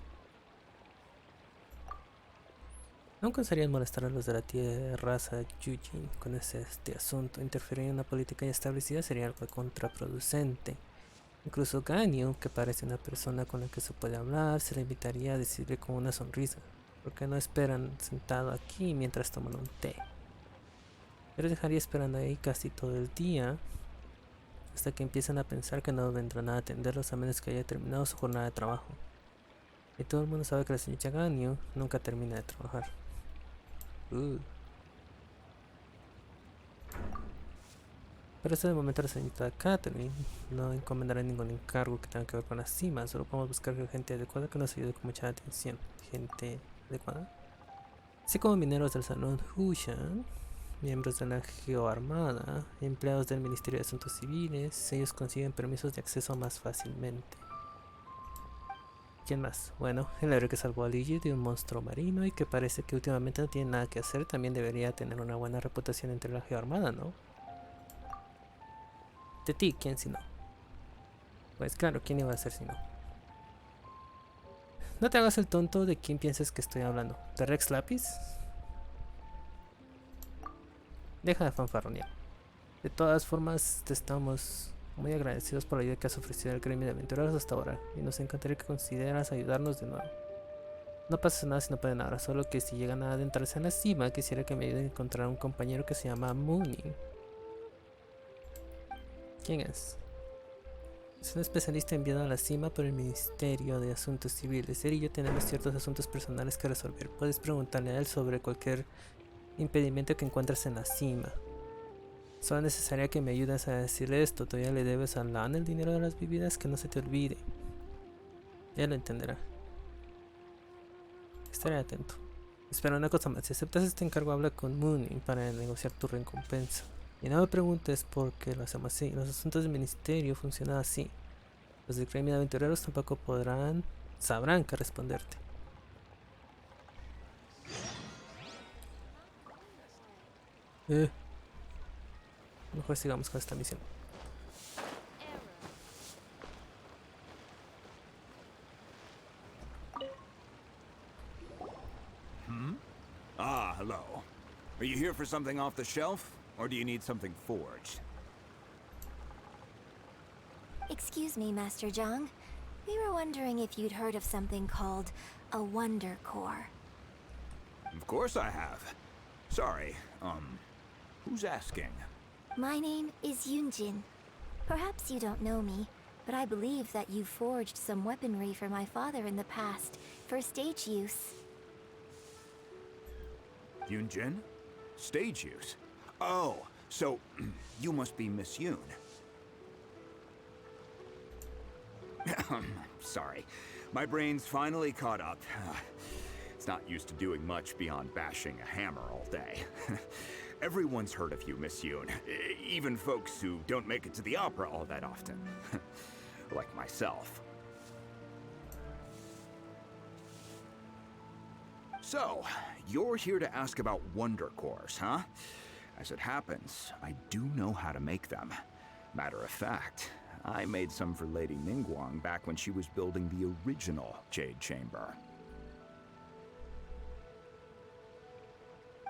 Nunca osarían molestar a los de la raza Yujin con este asunto. Interferir en una política ya establecida sería algo contraproducente. Incluso Ganyu, que parece una persona con la que se puede hablar, se le invitaría a decirle con una sonrisa. Porque no esperan sentado aquí mientras toman un té. Pero dejaría esperando ahí casi todo el día. Hasta que empiezan a pensar que no vendrán a atenderlos a menos que haya terminado su jornada de trabajo. Y todo el mundo sabe que la señorita Ganyu nunca termina de trabajar. Pero hasta de momento la señorita Catherine no encomendará ningún encargo que tenga que ver con la cima. Solo podemos buscar gente adecuada que nos ayude con mucha atención. Gente adecuada. Así como mineros del salón Hushan, miembros de la Geoarmada, empleados del Ministerio de Asuntos Civiles. Ellos consiguen permisos de acceso más fácilmente. ¿Quién más? Bueno, el héroe que salvó a Luigi de un monstruo marino y que parece que últimamente no tiene nada que hacer, también debería tener una buena reputación entre la Geoarmada, ¿no? De ti, ¿quién si no? Pues claro, ¿quién iba a ser si no? No te hagas el tonto. ¿De quién piensas que estoy hablando? ¿De Rex Lapis? Deja de fanfarronear. De todas formas, te estamos muy agradecidos por la ayuda que has ofrecido al gremio de aventureros hasta ahora, y nos encantaría que consideras ayudarnos de nuevo. No pasa nada si no pueden ahora, solo que si llegan a adentrarse en la cima, quisiera que me ayuden a encontrar a un compañero que se llama Mooney. ¿Quién es? Es un especialista enviado a la cima por el Ministerio de Asuntos Civiles. Él y yo tenemos ciertos asuntos personales que resolver. Puedes preguntarle a él sobre cualquier impedimento que encuentres en la cima. Solo necesaria que me ayudes a decirle esto. Todavía le debes a Lan el dinero de las bebidas, que no se te olvide. Ya lo entenderá. Estaré atento. Espera, una cosa más. Si aceptas este encargo, habla con Mooney para negociar tu recompensa. Y no me preguntes por qué lo hacemos así. Los asuntos del ministerio funcionan así. Los del gremio de aventureros tampoco sabrán qué responderte. Mejor sigamos con esta misión. Ah, hello. Are you here for something off the shelf, or do you need something forged? Excuse me, Master Zhang. We were wondering if you'd heard of something called a Wonder Core. Of course I have. Sorry, who's asking? My name is Yunjin. Perhaps you don't know me, but I believe that you forged some weaponry for my father in the past, for stage use. Yunjin? Stage use? Oh, so you must be Miss Yoon. Sorry, my brain's finally caught up. It's not used to doing much beyond bashing a hammer all day. Everyone's heard of you, Miss Yoon. Even folks who don't make it to the opera all that often. Like myself. So, you're here to ask about Wonder Cores, huh? As it happens, I do know how to make them. Matter of fact, I made some for Lady Ningguang back when she was building the original Jade Chamber.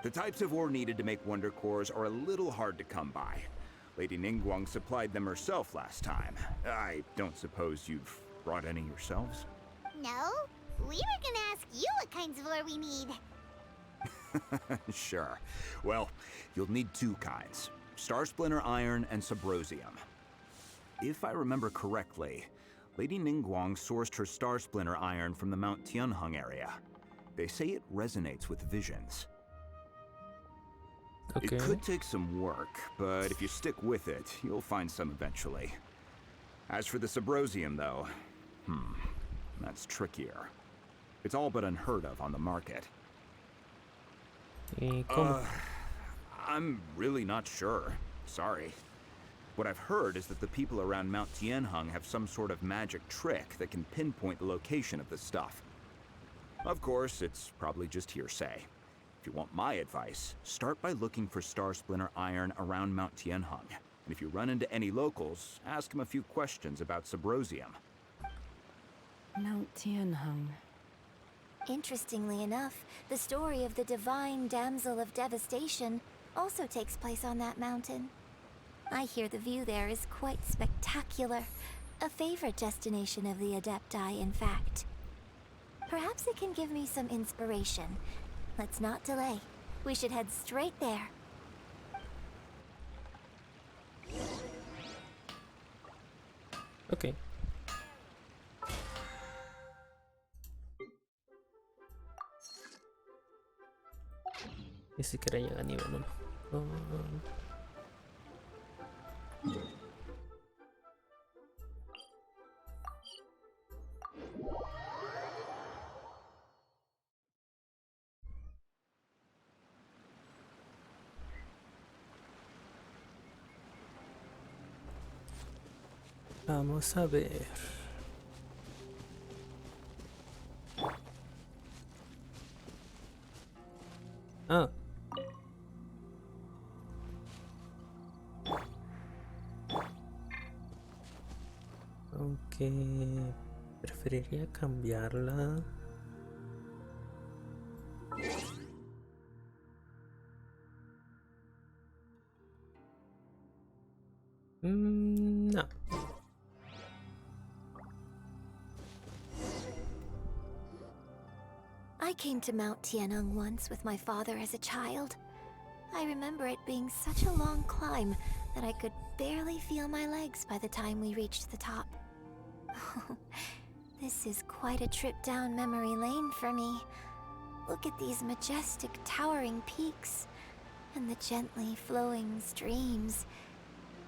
The types of ore needed to make Wonder Cores are a little hard to come by. Lady Ningguang supplied them herself last time. I don't suppose you've brought any yourselves? No, we were gonna ask you what kinds of ore we need. Sure. Well, you'll need two kinds. Star Splinter Iron and Subrosium. If I remember correctly, Lady Ningguang sourced her Star Splinter Iron from the Mount Tianheng area. They say it resonates with visions. Okay. It could take some work, but if you stick with it, you'll find some eventually. As for the Subrosium, though, that's trickier. It's all but unheard of on the market. I'm really not sure. Sorry. What I've heard is that the people around Mount Tianheng have some sort of magic trick that can pinpoint the location of the stuff. Of course, it's probably just hearsay. If you want my advice, start by looking for Star Splinter Iron around Mount Tianheng. And if you run into any locals, ask them a few questions about Subrosium. Mount Tianheng. Interestingly enough, the story of the divine damsel of devastation also takes place on that mountain. I hear the view there is quite spectacular. A favorite destination of the Adepti, in fact. Perhaps it can give me some inspiration. Let's not delay. We should head straight there. Ok. Ni siquiera llega a nivel 1. Vamos a ver. Ah. Aunque preferiría cambiarla. No. I came to Mount Tianheng once with my father as a child. I remember it being such a long climb that I could barely feel my legs by the time we reached the top. This is quite a trip down memory lane for me. Look at these majestic towering peaks and the gently flowing streams.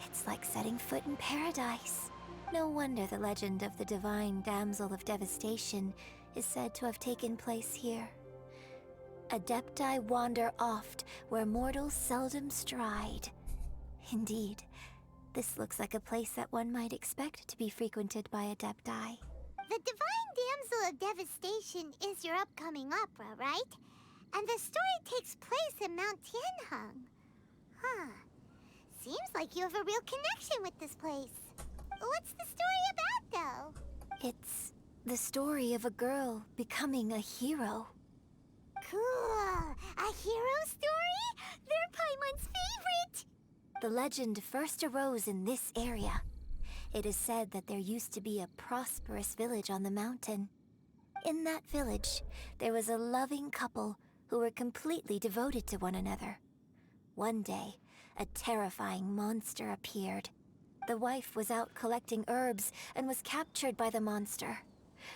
It's like setting foot in paradise. No wonder the legend of the divine damsel of devastation is said to have taken place here. Adepti wander oft where mortals seldom stride. Indeed, this looks like a place that one might expect to be frequented by Adepti. The Divine Damsel of Devastation is your upcoming opera, right? And the story takes place in Mount Tianheng. Huh. Seems like you have a real connection with this place. What's the story about, though? It's the story of a girl becoming a hero. Cool. A hero story? The legend first arose in this area. It is said that there used to be a prosperous village on the mountain. In that village, there was a loving couple who were completely devoted to one another. One day, a terrifying monster appeared. The wife was out collecting herbs and was captured by the monster.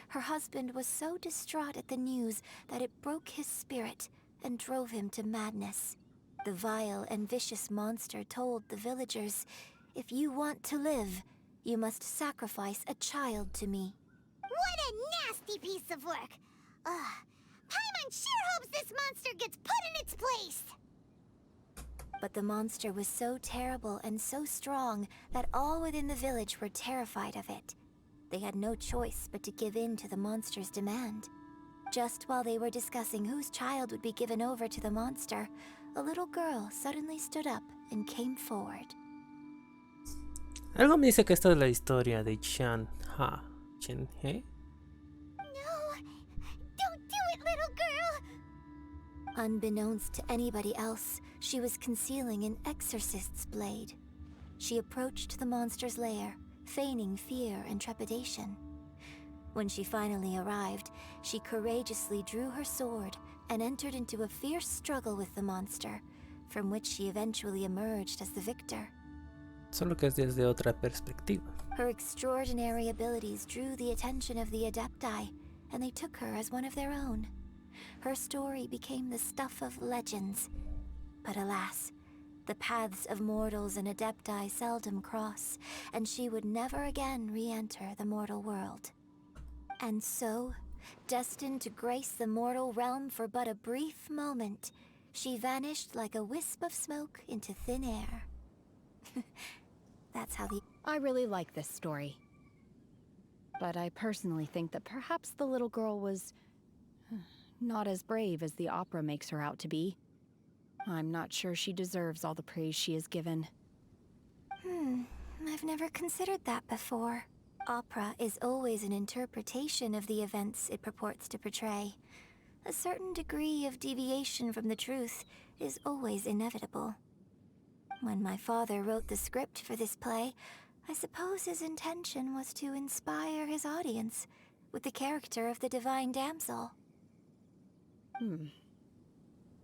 Her husband was so distraught at the news that it broke his spirit and drove him to madness. The vile and vicious monster told the villagers, "If you want to live, you must sacrifice a child to me." What a nasty piece of work! Ugh. Paimon sure hopes this monster gets put in its place! But the monster was so terrible and so strong that all within the village were terrified of it. They had no choice but to give in to the monster's demand. Just while they were discussing whose child would be given over to the monster, a little girl suddenly stood up and came forward. Algo me dice que esta es la historia de Chan Ha. Chen He. No! Don't do it, little girl! Unbeknownst to anybody else, she was concealing an exorcist's blade. She approached the monster's lair, feigning fear and trepidation. When she finally arrived, she courageously drew her sword and entered into a fierce struggle with the monster, from which she eventually emerged as the victor. Solo que es desde otra perspectiva. Her extraordinary abilities drew the attention of the Adepti, and they took her as one of their own. Her story became the stuff of legends. But alas, the paths of mortals and Adepti seldom cross, and she would never again re-enter the mortal world. And so, destined to grace the mortal realm for but a brief moment, she vanished like a wisp of smoke into thin air. That's how the... I really like this story. But I personally think that perhaps the little girl was not as brave as the opera makes her out to be. I'm not sure she deserves all the praise she is given. I've never considered that before. Opera is always an interpretation of the events it purports to portray. A certain degree of deviation from the truth is always inevitable. When my father wrote the script for this play, I suppose his intention was to inspire his audience with the character of the divine damsel.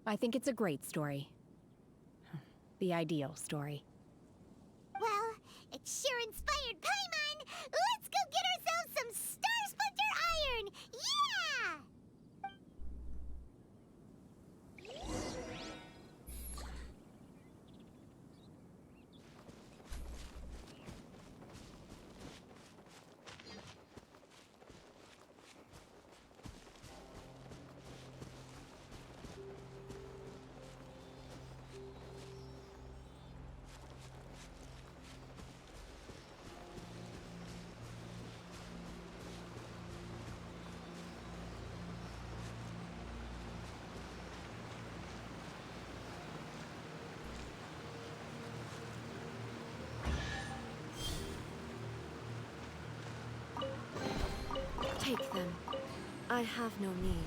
I think it's a great story. The ideal story. Well, it sure inspired Paimon! Let's go get ourselves some Star Splinter Iron! Yeah! Take them. I have no need.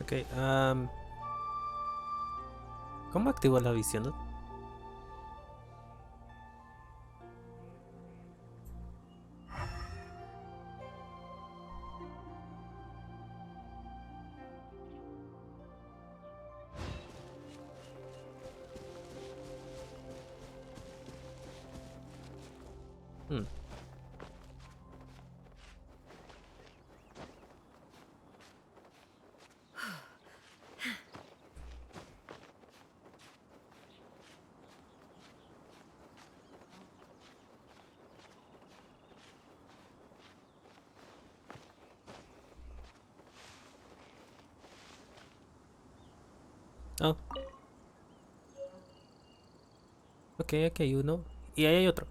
Ok, ¿cómo activo la visión? Oh. Ok, aquí hay uno. Y ahí hay otro.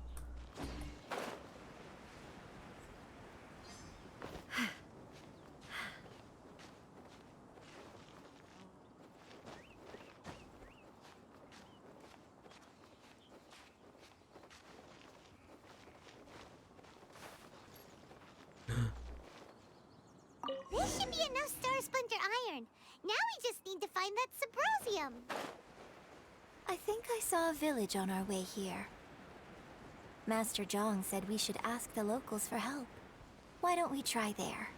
should be enough star sponge iron. Now we just need to find that Subrosium. I think I saw a village on our way here. Master Zhang said we should ask the locals for help. Why don't we try there?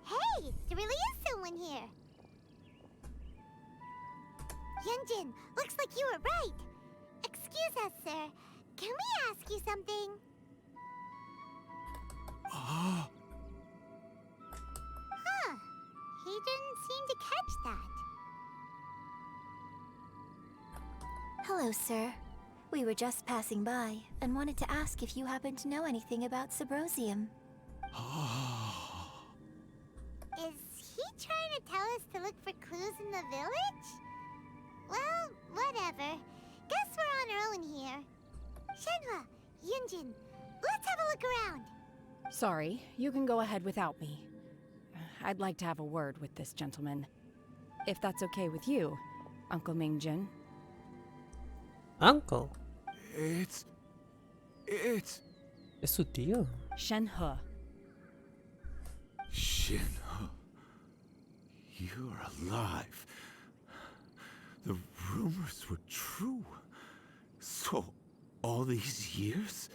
Hey, there really is someone here. Yunjin, looks like you were right. Excuse us, sir. Can we ask you something? Huh. He didn't seem to catch that. Hello, sir. We were just passing by and wanted to ask if you happen to know anything about Subrosium. Is he trying to tell us to look for clues in the village? Well, whatever. Guess we're on our own here. Shenhua, Yunjin, let's have a look around. Sorry, you can go ahead without me. I'd like to have a word with this gentleman. If that's okay with you, Uncle Mingjin. Uncle. It's... Es su tío. Shenhe. Shenhe. You're alive. The rumors were true. So, all these years?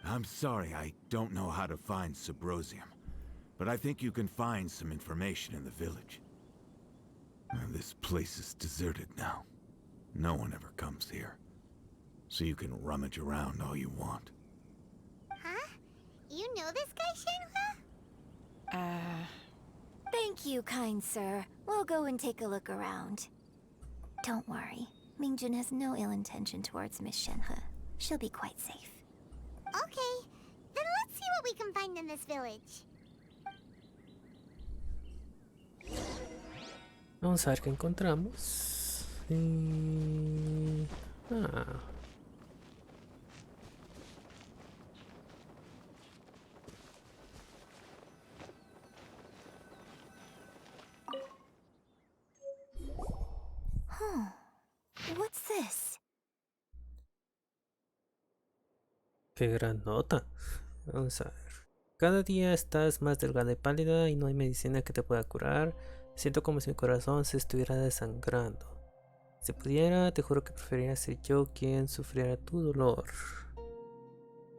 I'm sorry, I don't know how to find Subrosium. But I think you can find some information in the village. This place is deserted now. No one ever comes here. So you can rummage around all you want. Huh? You know this guy, Shenhua? Thank you, kind sir. We'll go and take a look around. Don't worry. Mingjun has no ill intention towards Miss Shenhe. She'll be quite safe. Okay, then let's see what we can find in this village. Vamos a ver qué encontramos. Ah. What's this? Qué gran nota. Vamos a ver. Cada día estás más delgada y pálida y no hay medicina que te pueda curar. Siento como si mi corazón se estuviera desangrando. Si pudiera, te juro que preferiría ser yo quien sufriera tu dolor.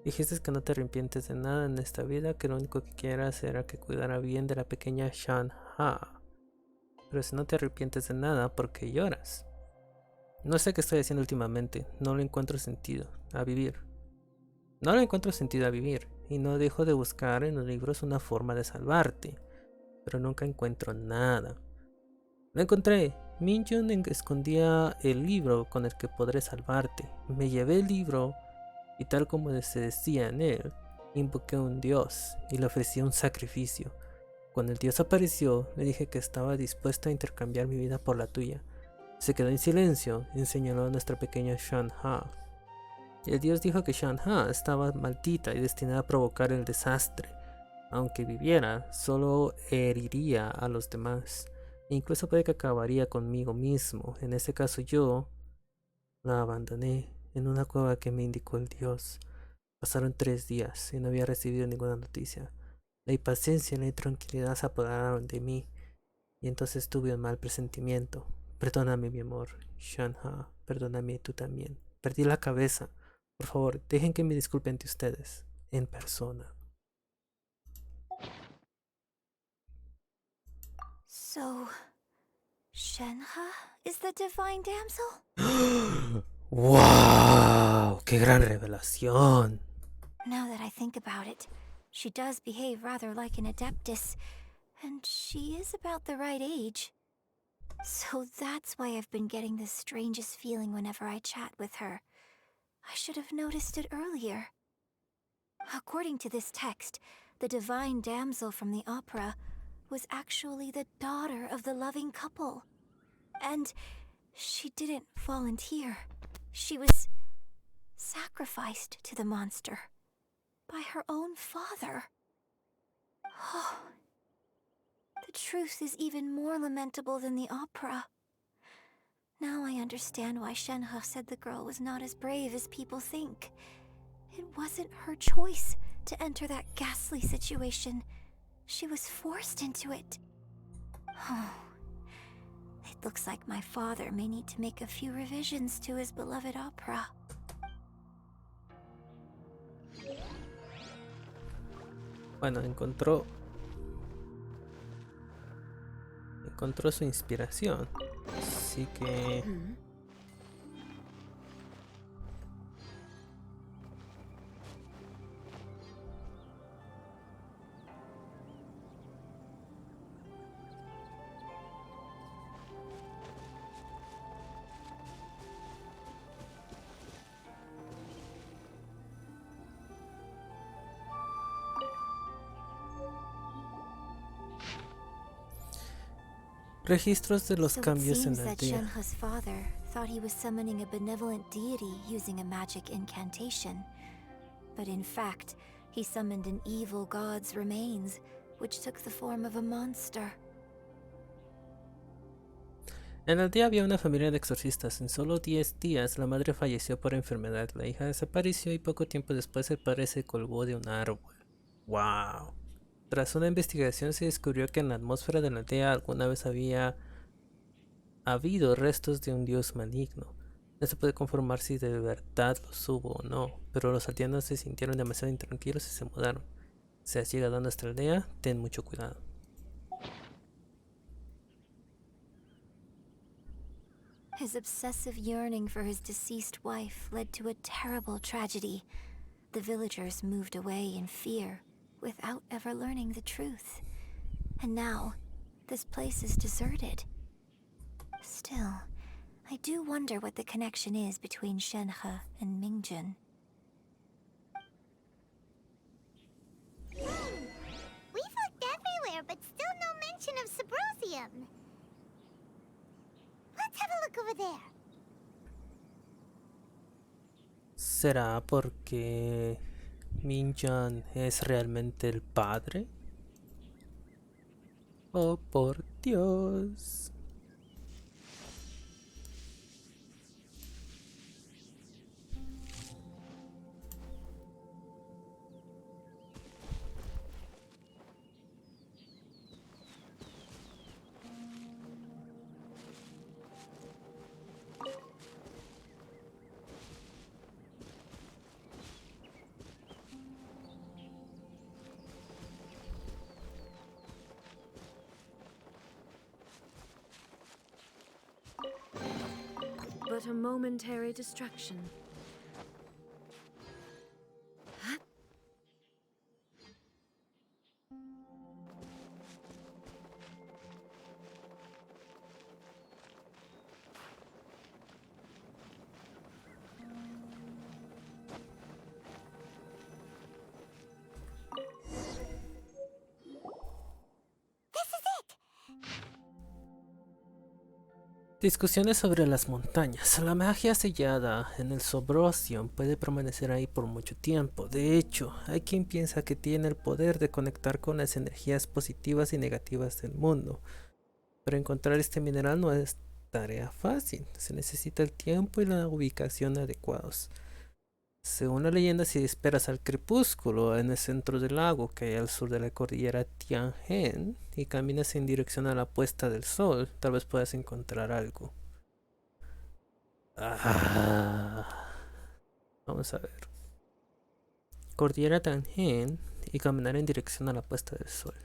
Dijiste que no te arrepientes de nada en esta vida, que lo único que quieras era que cuidara bien de la pequeña Shanha. Pero si no te arrepientes de nada, ¿por qué lloras? No sé qué estoy haciendo últimamente. No le encuentro sentido a vivir. No le encuentro sentido a vivir. Y no dejo de buscar en los libros una forma de salvarte. Pero nunca encuentro nada. Lo encontré. Minjun escondía el libro con el que podré salvarte. Me llevé el libro y tal como se decía en él, invoqué a un dios y le ofrecí un sacrificio. Cuando el dios apareció, le dije que estaba dispuesto a intercambiar mi vida por la tuya. Se quedó en silencio y señaló a nuestra pequeña Shanha. El dios dijo que Shanha estaba maldita y destinada a provocar el desastre. Aunque viviera, solo heriría a los demás. E incluso puede que acabaría conmigo mismo. En este caso yo la abandoné en una cueva que me indicó el dios. Pasaron 3 días y no había recibido ninguna noticia. La impaciencia y la intranquilidad se apoderaron de mí. Y entonces tuve un mal presentimiento. Perdóname, mi amor, Shanha. Perdóname tú también. Perdí la cabeza. Por favor, dejen que me disculpe ante ustedes. En persona. So, Shenhe is the divine damsel? ¡Wow! ¡Qué gran revelación! Now that I think about it, she does behave rather like an adeptus, and she is about the right age. So that's why I've been getting the strangest feeling whenever I chat with her. I should have noticed it earlier. According to this text, the divine damsel from the opera was actually the daughter of the loving couple. And she didn't volunteer. She was sacrificed to the monster by her own father. Oh, the truth is even more lamentable than the opera. Now I understand why Shenhe said the girl was not as brave as people think. It wasn't her choice to enter that ghastly situation. She was forced into it. Oh, it looks like my father may need to make a few revisions to his beloved opera. Bueno, encontró su inspiración. Así que registros de los cambios en el día. Shenhe's father thought he was summoning a benevolent deity using a magic incantation. But in fact, he summoned an evil god's remains, which took the form of a monster. En el día había una familia de exorcistas. En solo 10 días la madre falleció por enfermedad, la hija desapareció y poco tiempo después el padre se colgó de un árbol. ¡Wow! Tras una investigación se descubrió que en la atmósfera de la aldea alguna vez había habido restos de un dios maligno. No se puede confirmar si de verdad los hubo o no, pero los aldeanos se sintieron demasiado intranquilos y se mudaron. Si has llegado a nuestra aldea, ten mucho cuidado. His obsessive yearning for his deceased wife led to a terrible tragedy. The villagers moved away in fear, without ever learning the truth. And now, this place is deserted. Still, I do wonder what the connection is between Shenhe and Mingjun. We've looked everywhere, but still no mention of Subrosium. Let's have a look over there. ¿Será porque Mingjun es realmente el padre? Oh, por Dios. But a momentary distraction. Discusiones sobre las montañas. La magia sellada en el Subrosium puede permanecer ahí por mucho tiempo. De hecho, hay quien piensa que tiene el poder de conectar con las energías positivas y negativas del mundo. Pero encontrar este mineral no es tarea fácil. Se necesita el tiempo y la ubicación adecuados. Según la leyenda, si esperas al crepúsculo en el centro del lago que hay al sur de la cordillera Tianhen y caminas en dirección a la puesta del sol, tal vez puedas encontrar algo. Vamos a ver. Cordillera Tianhen y caminar en dirección a la puesta del sol.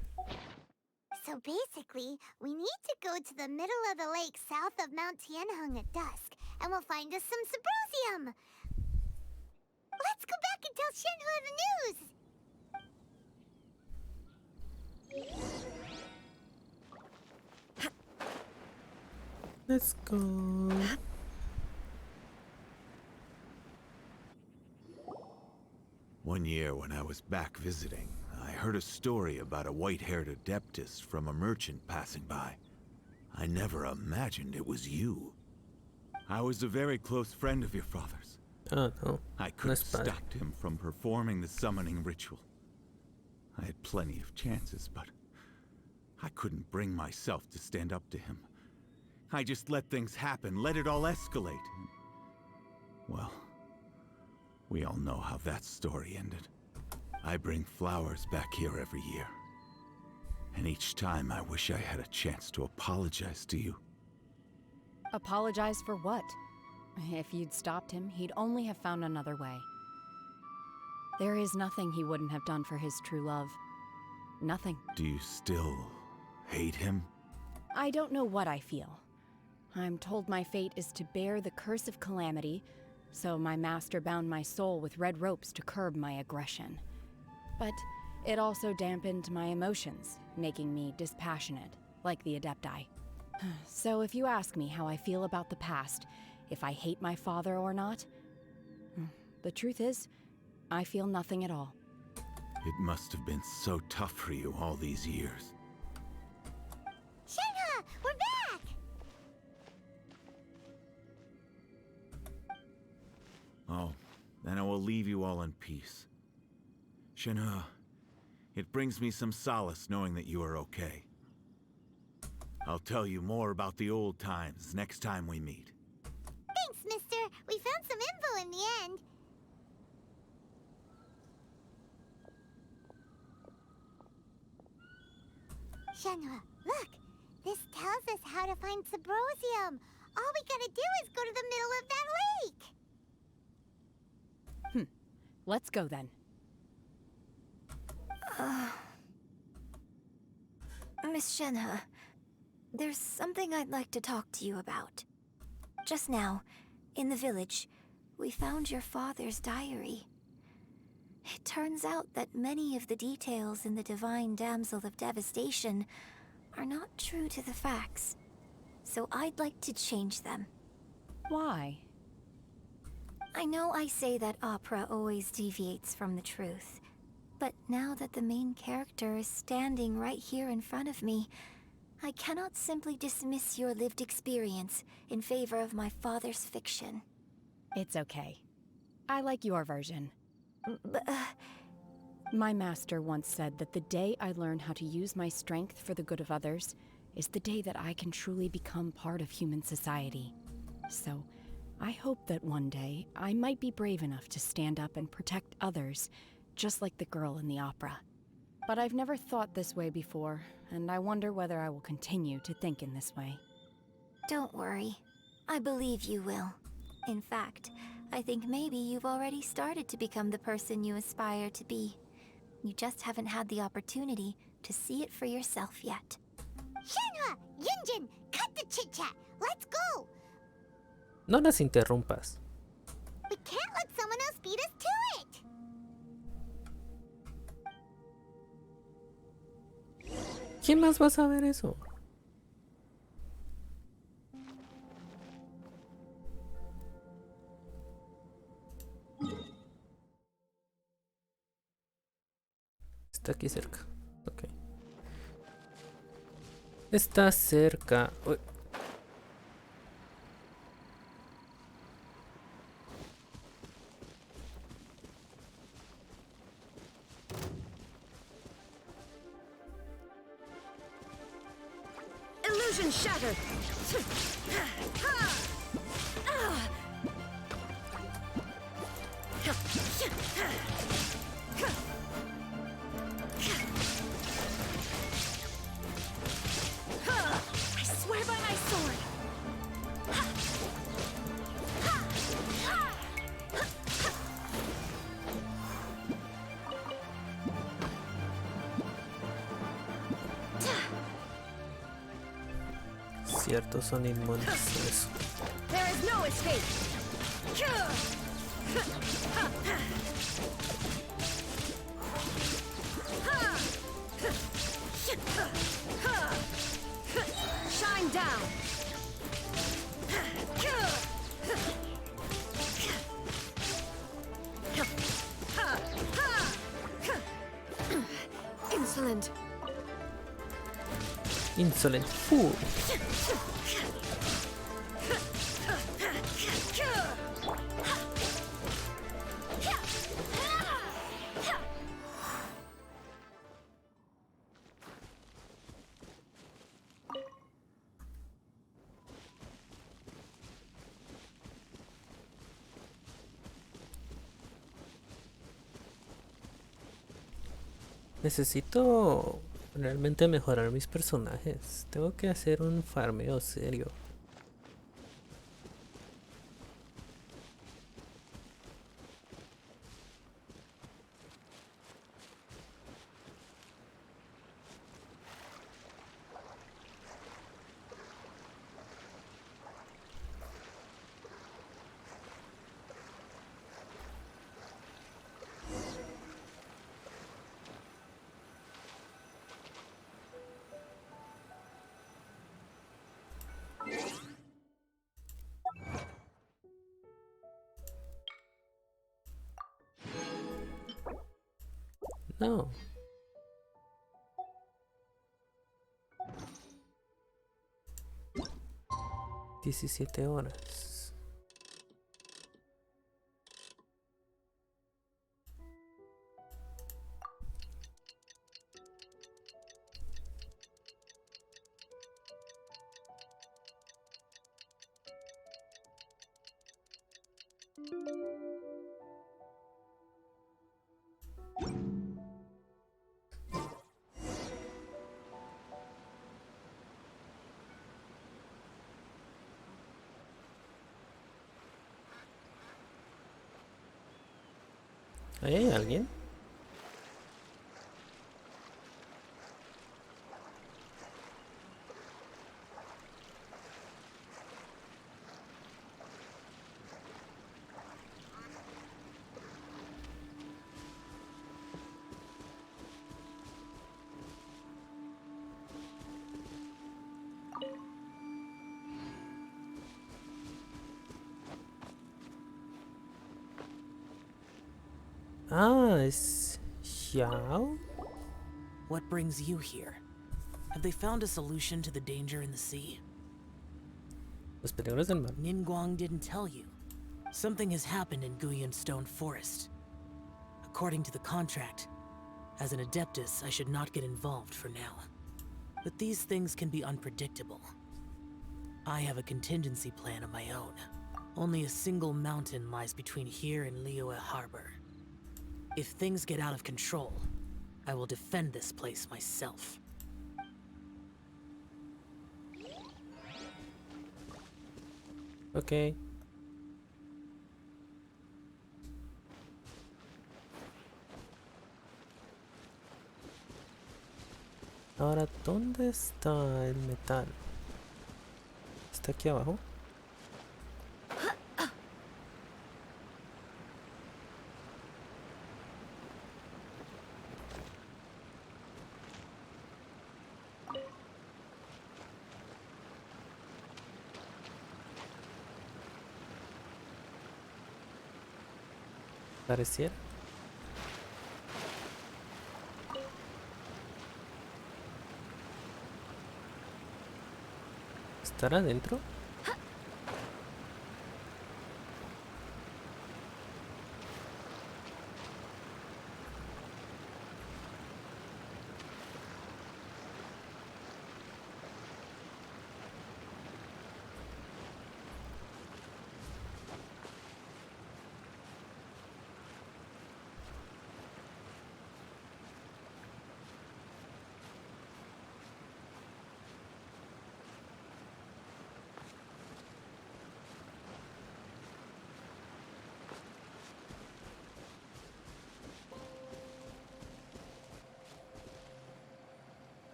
So basically, we need to go to the middle of the lake south of Mount Tianheng at dusk, and we'll find us some Subrosium. Let's go back and tell Shenhe the news. Let's go. One year when I was back visiting, I heard a story about a white-haired adeptus from a merchant passing by. I never imagined it was you. I was a very close friend of your father's. Oh no. I could have stopped him from performing the summoning ritual. I had plenty of chances, but I couldn't bring myself to stand up to him. I just let things happen, let it all escalate. Well, we all know how that story ended. I bring flowers back here every year. And each time I wish I had a chance to apologize to you. Apologize for what? If you'd stopped him, he'd only have found another way. There is nothing he wouldn't have done for his true love. Nothing. Do you still hate him? I don't know what I feel. I'm told my fate is to bear the curse of calamity, so my master bound my soul with red ropes to curb my aggression. But it also dampened my emotions, making me dispassionate, like the Adepti. So if you ask me how I feel about the past, if I hate my father or not, the truth is, I feel nothing at all. It must have been so tough for you all these years. Shenhe, we're back! Oh, then I will leave you all in peace. Shenhe, it brings me some solace knowing that you are okay. I'll tell you more about the old times next time we meet. Thanks, mister. We found some info in the end. Shenhe, look! This tells us how to find Subrosium. All we gotta do is go to the middle of that lake! Let's go then. Miss Shenhe, there's something I'd like to talk to you about. Just now, in the village, we found your father's diary. It turns out that many of the details in the Divine Damsel of Devastation are not true to the facts. So I'd like to change them. Why? I know I say that opera always deviates from the truth, but now that the main character is standing right here in front of me, I cannot simply dismiss your lived experience in favor of my father's fiction. It's okay. I like your version. But, My master once said that the day I learn how to use my strength for the good of others is the day that I can truly become part of human society. So, I hope that one day I might be brave enough to stand up and protect others, just like the girl in the opera. But I've never thought this way before, and I wonder whether I will continue to think in this way. Don't worry. I believe you will. In fact, I think maybe you've already started to become the person you aspire to be. You just haven't had the opportunity to see it for yourself yet. Shenhe! Yunjin! Cut the chit-chat! Let's go! No las interrumpas. We can't let someone else beat us to it! ¿Quién más va a saber eso? Está aquí cerca. Ok. Está cerca. Uy. Illusion shattered! I swear by my sword! Ciertos son inmunes a eso. There is no escape! Shine down! Insolent! Insolent fool. Necesito realmente mejorar mis personajes. Tengo que hacer un farmeo serio. No. 17 horas. ¿Ahí hay alguien? Ah, es Xiao. What brings you here? Have they found a solution to the danger in the sea? Los peligros del mar. Ningguang didn't tell you. Something has happened in Guyan Stone Forest. According to the contract, as an Adeptus, I should not get involved for now. But these things can be unpredictable. I have a contingency plan of my own. Only a single mountain lies between here and Liyue Harbor. If things get out of control, I will defend this place myself. Ok. Ahora, ¿dónde está el metal? ¿Está aquí abajo? Pareciera. ¿Estará adentro?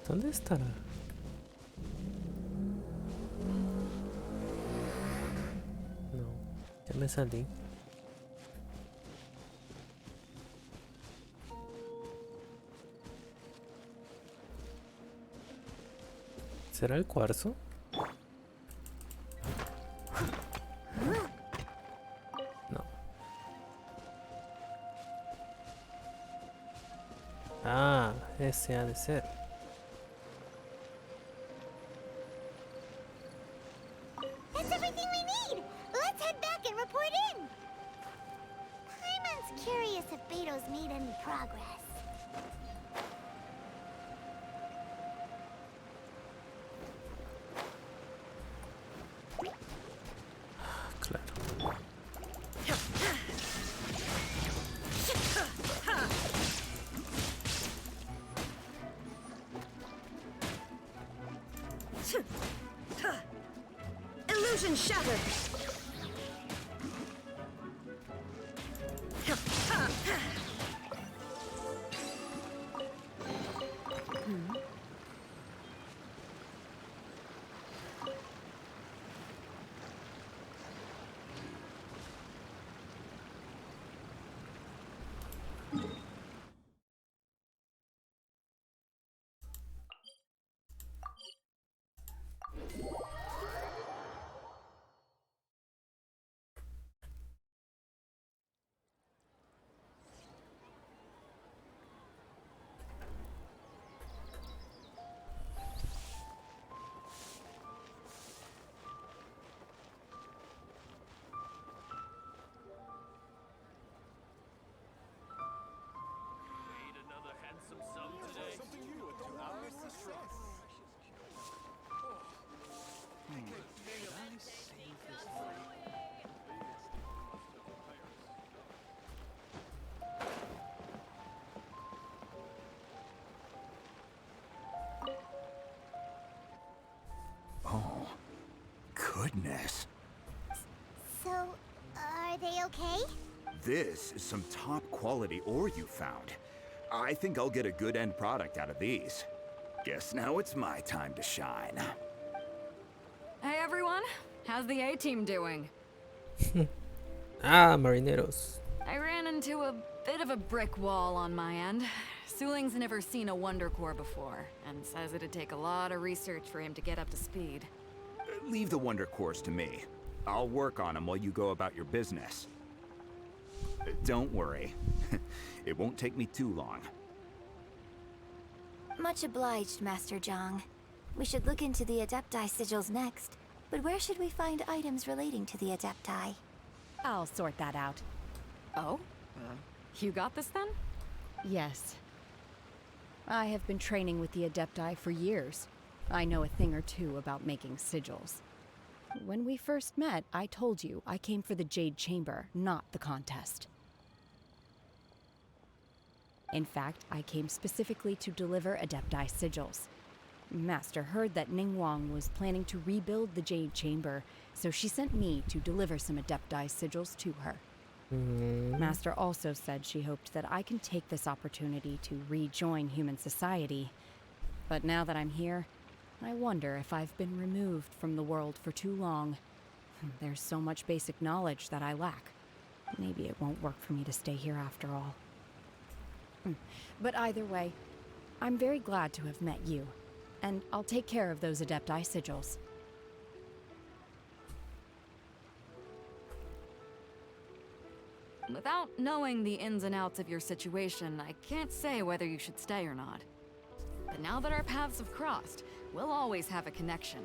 ¿Dónde estará? No, ya me salí. ¿Será el cuarzo? No. Ah, ese ha de ser. That's everything we need! Let's head back and report in! Paimon's curious if Beto's made any progress. Illusion shattered! Oh, goodness. So, are they okay? This is some top quality ore you found. I think I'll get a good end product out of these. Guess now it's my time to shine. Hey everyone, how's the A-team doing? Marineros. I ran into a bit of a brick wall on my end. Suling's never seen a Wonder Core before, and says it'd take a lot of research for him to get up to speed. Leave the Wonder Cores to me. I'll work on them while you go about your business. Don't worry. It won't take me too long. Much obliged, Master Zhang. We should look into the Adepti sigils next. But where should we find items relating to the Adepti? I'll sort that out. Oh? You got this then? Yes. I have been training with the Adepti for years. I know a thing or two about making sigils. When we first met, I told you I came for the Jade Chamber, not the contest. In fact, I came specifically to deliver Adepti sigils. Master heard that Ningguang was planning to rebuild the Jade Chamber, so she sent me to deliver some Adepti sigils to her. Master also said she hoped that I can take this opportunity to rejoin human society. But now that I'm here, I wonder if I've been removed from the world for too long. There's so much basic knowledge that I lack. Maybe it won't work for me to stay here after all. But either way, I'm very glad to have met you, and I'll take care of those Adepti sigils. Without knowing the ins and outs of your situation, I can't say whether you should stay or not. But now that our paths have crossed, we'll always have a connection.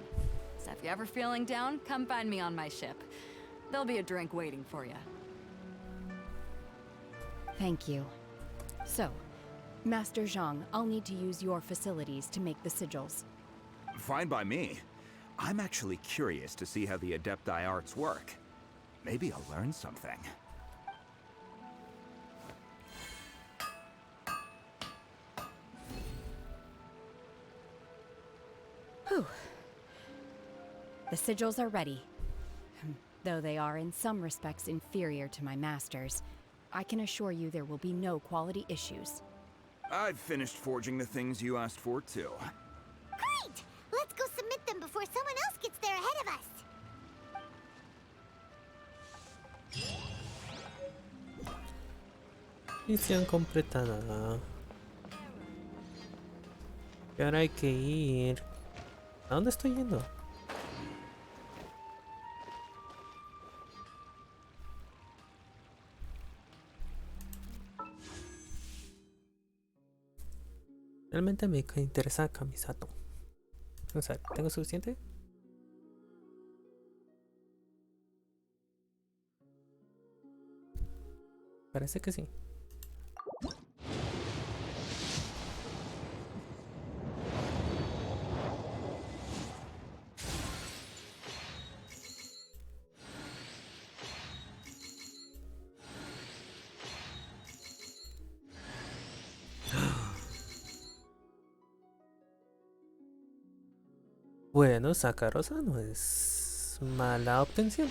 So if you're ever feeling down, come find me on my ship. There'll be a drink waiting for you. Thank you. So, Master Zhang, I'll need to use your facilities to make the sigils. Fine by me. I'm actually curious to see how the Adepti arts work. Maybe I'll learn something. Whew. The sigils are ready. Though they are in some respects inferior to my master's, I can assure you there will be no quality issues. I've finished forging the things you asked for, too. Great! Let's go submit them before someone else gets there ahead of us. Misión completada. Y ahora hay que ir. ¿A dónde estoy yendo? Realmente me interesa Kamisato. Vamos a ver, ¿tengo suficiente? Parece que sí. Bueno, sacarosa no es mala obtención.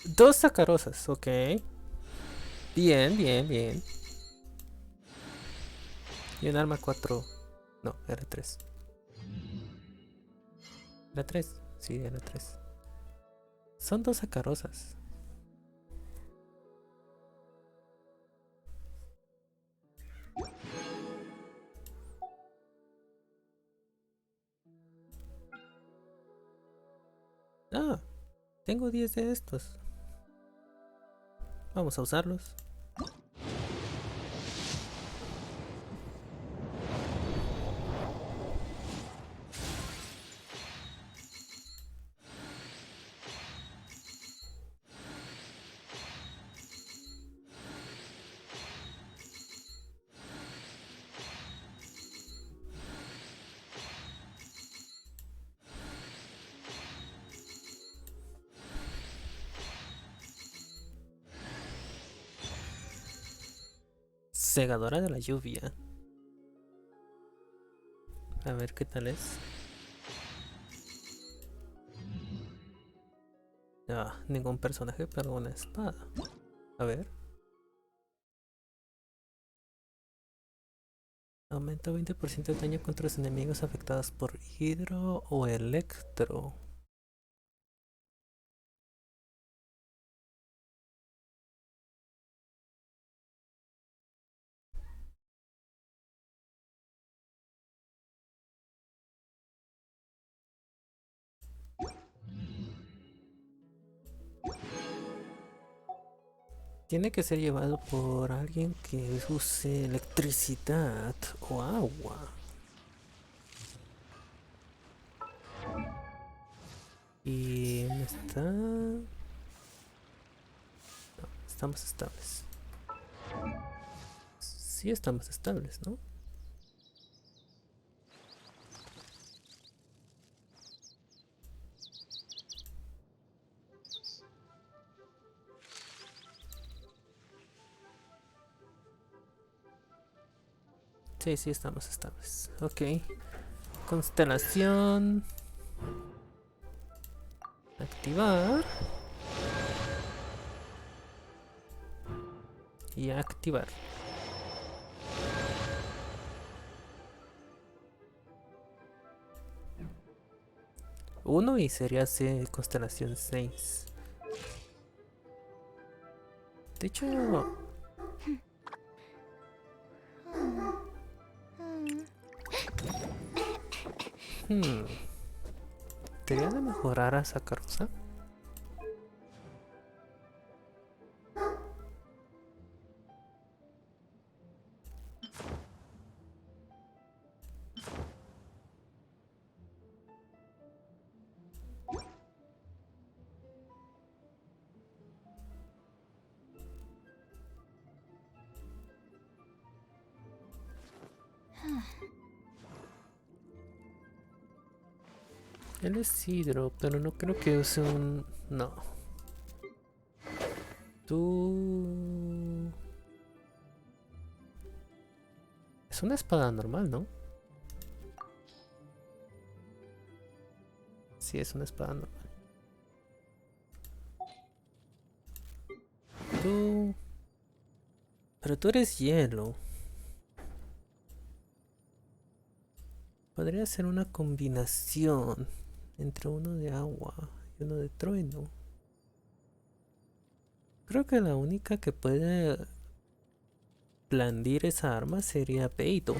Dos sacarosas, ok. Bien, bien, bien. Y un arma 4. No, era 3. Era 3. Sí, era 3. Son dos sacarosas. Ah, tengo 10 de estos. Vamos a usarlos. Segadora de la lluvia. A ver qué tal es. Ah, ningún personaje, pero una espada. A ver. Aumenta 20% de daño contra los enemigos afectados por hidro o electro. Tiene que ser llevado por alguien que use electricidad o agua. Y está... No, estamos estables. Sí estamos estables, ¿no? Sí, sí estamos estables. Ok. Constelación. Activar. Y activar. Uno y sería constelación 6. De hecho... ¿Debería de mejorar a Sacarosa? Él es hidro, pero no creo que use un... No. Tú... Es una espada normal, ¿no? Sí, es una espada normal. Tú... Pero tú eres hielo. Podría ser una combinación entre uno de agua y uno de trueno. Creo que la única que puede blandir esa arma sería Peito.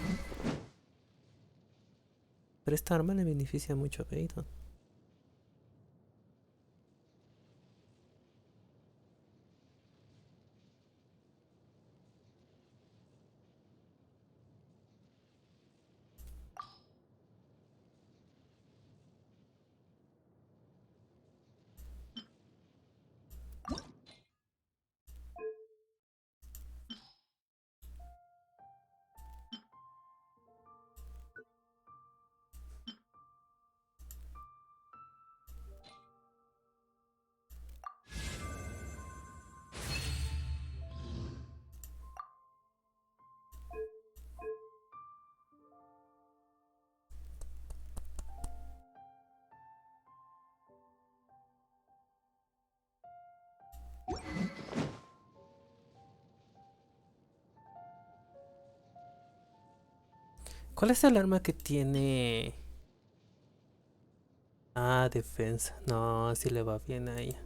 Pero esta arma le beneficia mucho a Peito. ¿Cuál es el arma que tiene? Ah, defensa. No, si le va bien a ella.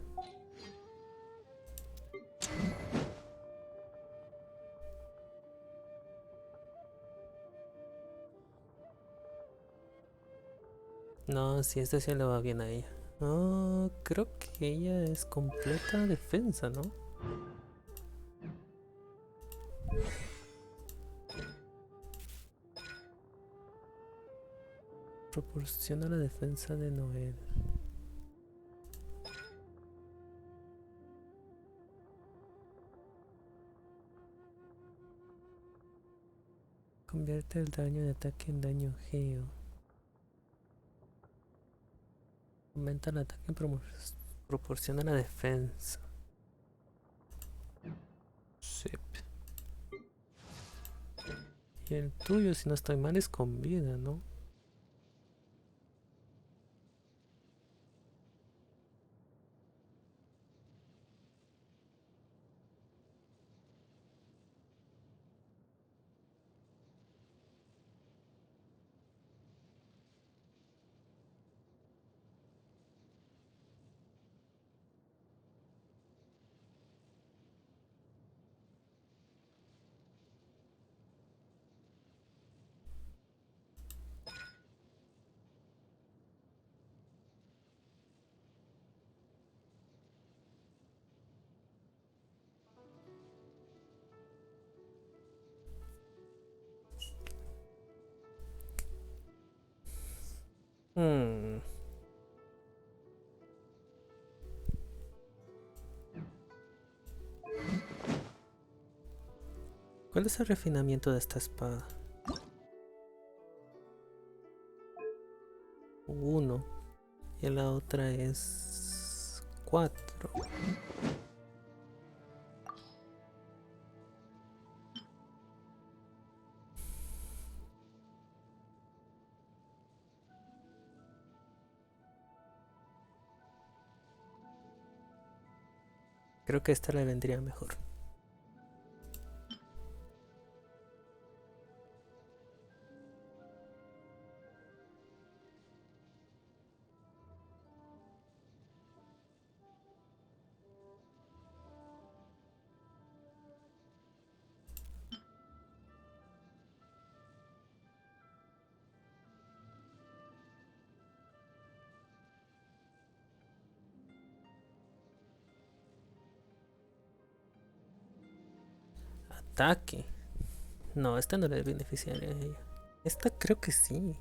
No, si esta sí le va bien a ella. No, creo que ella es completa defensa, ¿no? Proporciona la defensa de Noel. Convierte el daño de ataque en daño geo. Aumenta el ataque y proporciona la defensa. Sip. Y el tuyo, si no estoy mal, es con vida, ¿no? Hmm. ¿Cuál es el refinamiento de esta espada? 1. Y la otra es 4. Creo que esta le vendría mejor. Ataque. No, esta no le beneficiaría a ella. Esta creo que sí.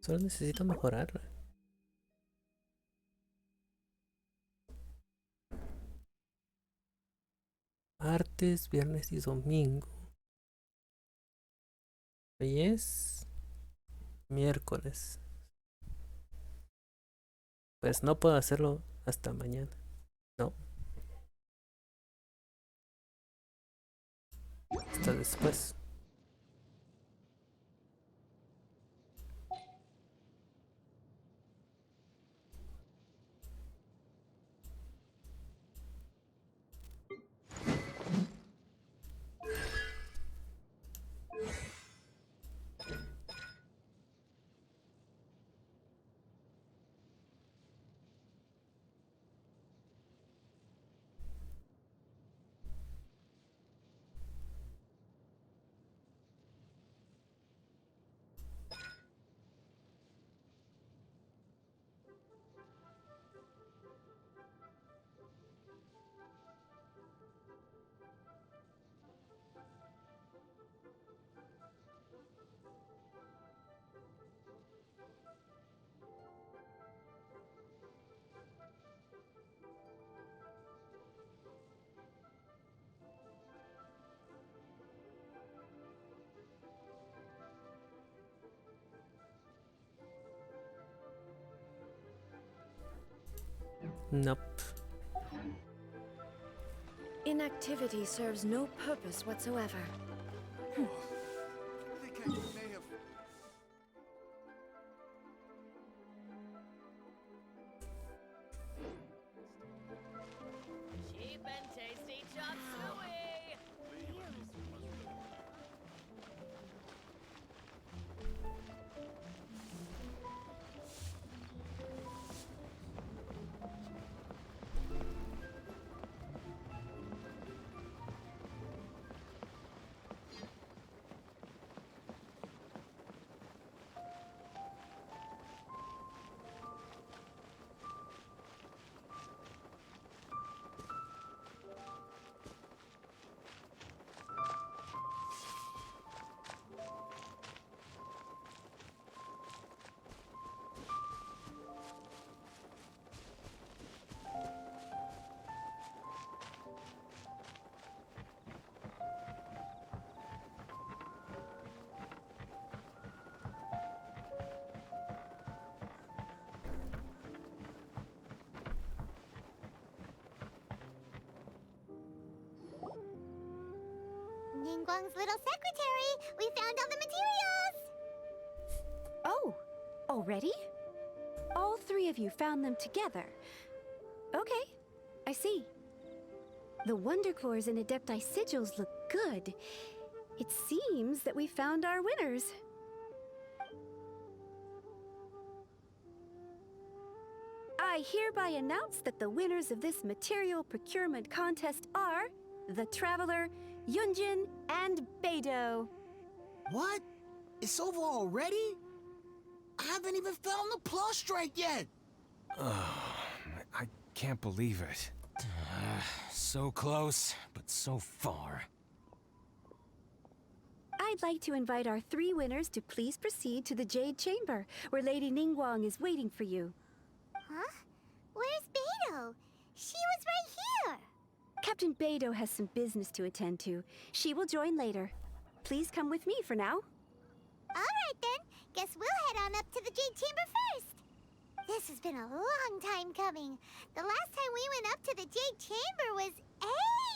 Solo necesito mejorarla. Martes, viernes y domingo. Hoy es miércoles. Pues no puedo hacerlo hasta mañana. No. Hasta después. Nope. Inactivity serves no purpose whatsoever. Sheep Ningguang's little secretary. We found all the materials. Oh, already? All three of you found them together. Okay, I see. The Wondercores and Adepti sigils look good. It seems that we found our winners. I hereby announce that the winners of this material procurement contest are the Traveler, Yunjin, and Beidou. What? It's over already? I haven't even found the Plustrite yet! I can't believe it. So close, but so far. I'd like to invite our three winners to please proceed to the Jade Chamber, where Lady Ningguang is waiting for you. Huh? Where's Beidou? She was right here. Captain Beidou has some business to attend to. She will join later. Please come with me for now. All right then. Guess we'll head on up to the Jade Chamber first. This has been a long time coming. The last time we went up to the Jade Chamber was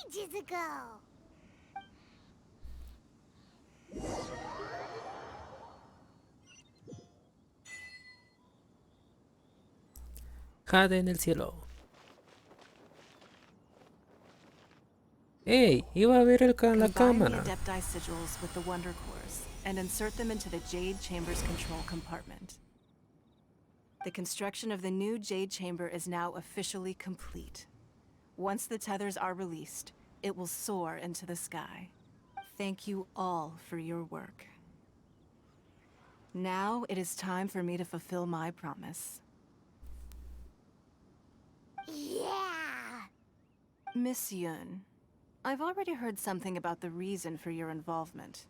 ages ago. Jade en el cielo. ¡Ey! Iba a ver la Combine the cámara. Adepti sigils with the Wonder Cores and insert them into the Jade Chamber's control compartment. The construction of the new Jade Chamber is now officially complete. Once the tethers are released, it will soar into the sky. Thank you all for your work. Now it is time for me to fulfill my promise. Yeah! Miss Yun, I've already heard something about the reason for your involvement.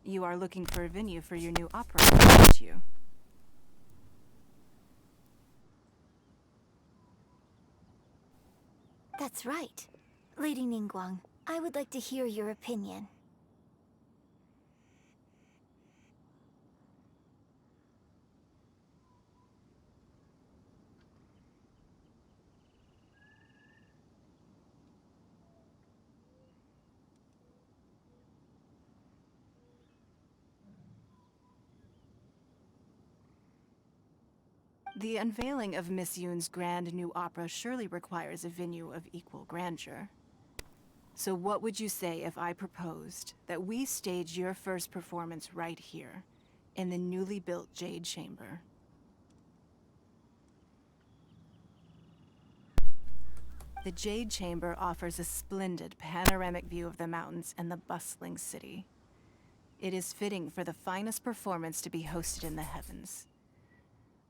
You are looking for a venue for your new opera, aren't you? That's right. Lady Ningguang, I would like to hear your opinion. The unveiling of Miss Yun's grand new opera surely requires a venue of equal grandeur. So what would you say if I proposed that we stage your first performance right here, in the newly built Jade Chamber? The Jade Chamber offers a splendid panoramic view of the mountains and the bustling city. It is fitting for the finest performance to be hosted in the heavens.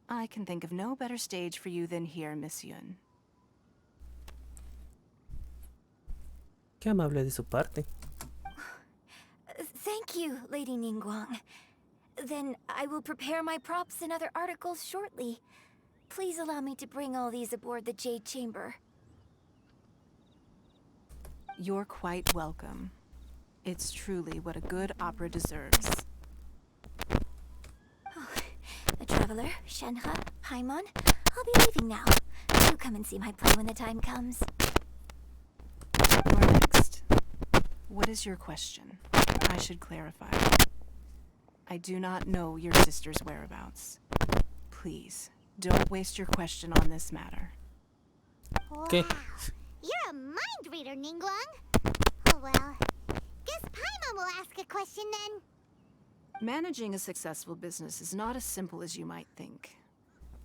I can think of no better stage for you than here, Miss Yun. Qué amable de su parte. Thank you, Lady Ningguang. Then I will prepare my props and other articles shortly. Please allow me to bring all these aboard the Jade Chamber. You're quite welcome. It's truly what a good opera deserves. The Traveler, Shenhe, Paimon, I'll be leaving now. Do come and see my play when the time comes. You're next. What is your question? I should clarify. I do not know your sister's whereabouts. Please, don't waste your question on this matter. Okay. Wow. You're a mind reader, Ningguang. Oh well. Guess Paimon will ask a question then. Managing a successful business is not as simple as you might think.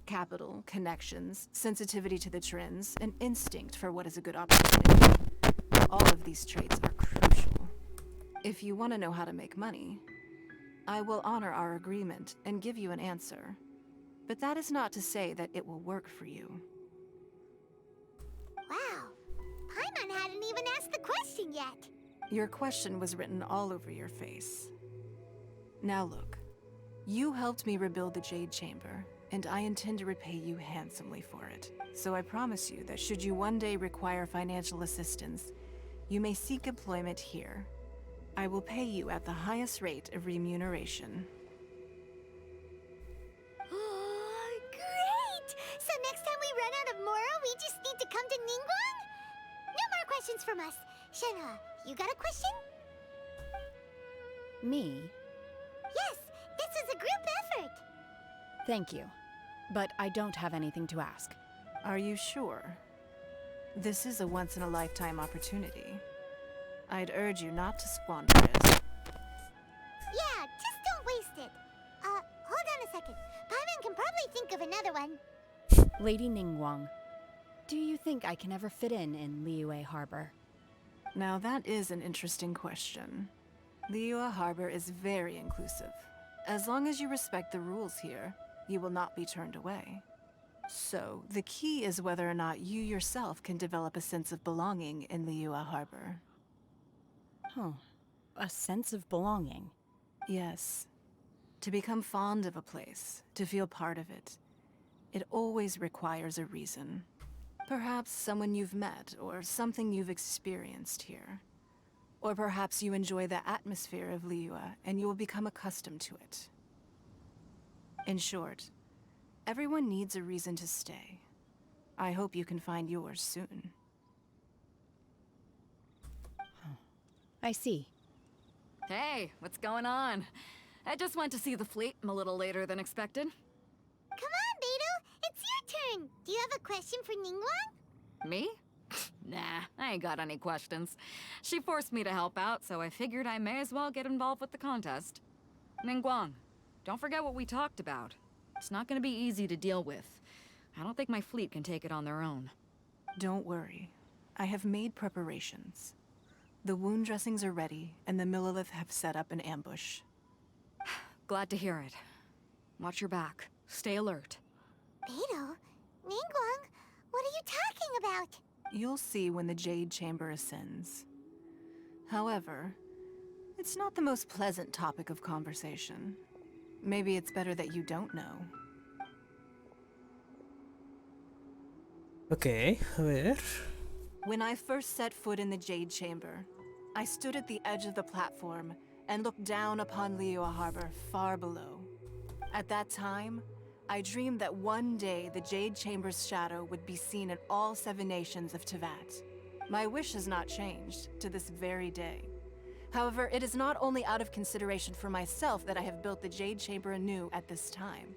Capital, connections, sensitivity to the trends, and instinct for what is a good opportunity. All of these traits are crucial. If you want to know how to make money, I will honor our agreement and give you an answer. But that is not to say that it will work for you. Wow. Paimon hadn't even asked the question yet. Your question was written all over your face. Now look, you helped me rebuild the Jade Chamber, and I intend to repay you handsomely for it. So I promise you that should you one day require financial assistance, you may seek employment here. I will pay you at the highest rate of remuneration. Great! So next time we run out of Mora, we just need to come to Ningguang? No more questions from us. Shenhe, you got a question? Me? Yes, this is a group effort. Thank you. But I don't have anything to ask. Are you sure? This is a once-in-a-lifetime opportunity. I'd urge you not to squander it. Yeah, just don't waste it. Hold on a second. Paimon can probably think of another one. Lady Ningguang, do you think I can ever fit in Liyue Harbor? Now that is an interesting question. Liyue Harbor is very inclusive. As long as you respect the rules here, you will not be turned away. So, the key is whether or not you yourself can develop a sense of belonging in Liyue Harbor. Huh. A sense of belonging. Yes. To become fond of a place, to feel part of it, it always requires a reason. Perhaps someone you've met, or something you've experienced here. Or perhaps you enjoy the atmosphere of Liyue, and you will become accustomed to it. In short, everyone needs a reason to stay. I hope you can find yours soon. I see. Hey, what's going on? I just went to see the fleet a little later than expected. Come on, Beidou! It's your turn! Do you have a question for Ningguang? Me? Nah, I ain't got any questions. She forced me to help out, so I figured I may as well get involved with the contest. Ningguang, don't forget what we talked about. It's not gonna be easy to deal with. I don't think my fleet can take it on their own. Don't worry. I have made preparations. The wound dressings are ready, and the Millilith have set up an ambush. Glad to hear it. Watch your back. Stay alert. Beidou? Ningguang? What are you talking about? You'll see when the Jade Chamber ascends. However, it's not the most pleasant topic of conversation. Maybe it's better that you don't know. Okay, a ver. When I first set foot in the Jade Chamber, I stood at the edge of the platform and looked down upon Liyue Harbor far below. At that time, I dreamed that one day the Jade Chamber's shadow would be seen in all 7 nations of Tevat. My wish has not changed to this very day. However, it is not only out of consideration for myself that I have built the Jade Chamber anew at this time.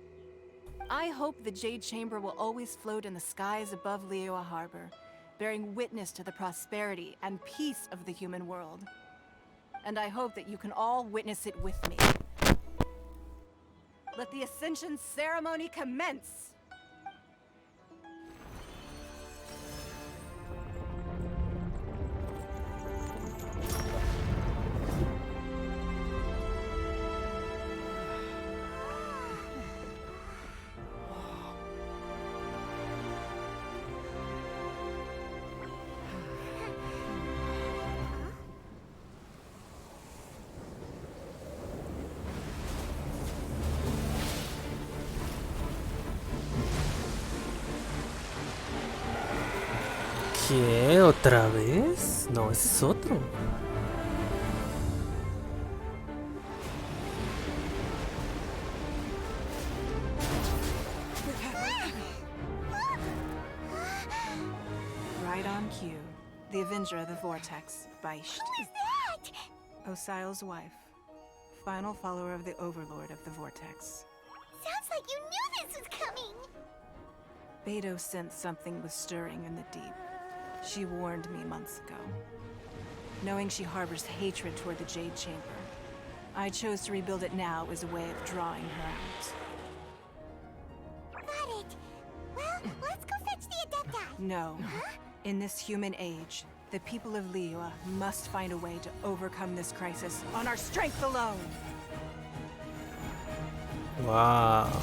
I hope the Jade Chamber will always float in the skies above Liyue Harbor, bearing witness to the prosperity and peace of the human world. And I hope that you can all witness it with me. Let the Ascension ceremony commence! ¿Qué? ¿Otra vez? No, ese es otro. Right on cue. The Avenger of the Vortex, Beisht. Who is that? Osial's wife. Final follower of the Overlord of the Vortex. Sounds like you knew this was coming! Beidou sensed something was stirring in the deep. She warned me months ago. Knowing she harbors hatred toward the Jade Chamber, I chose to rebuild it now as a way of drawing her out. Got it. Well, let's go fetch the Adepti. No. Huh? In this human age, the people of Liyue must find a way to overcome this crisis on our strength alone! Wow.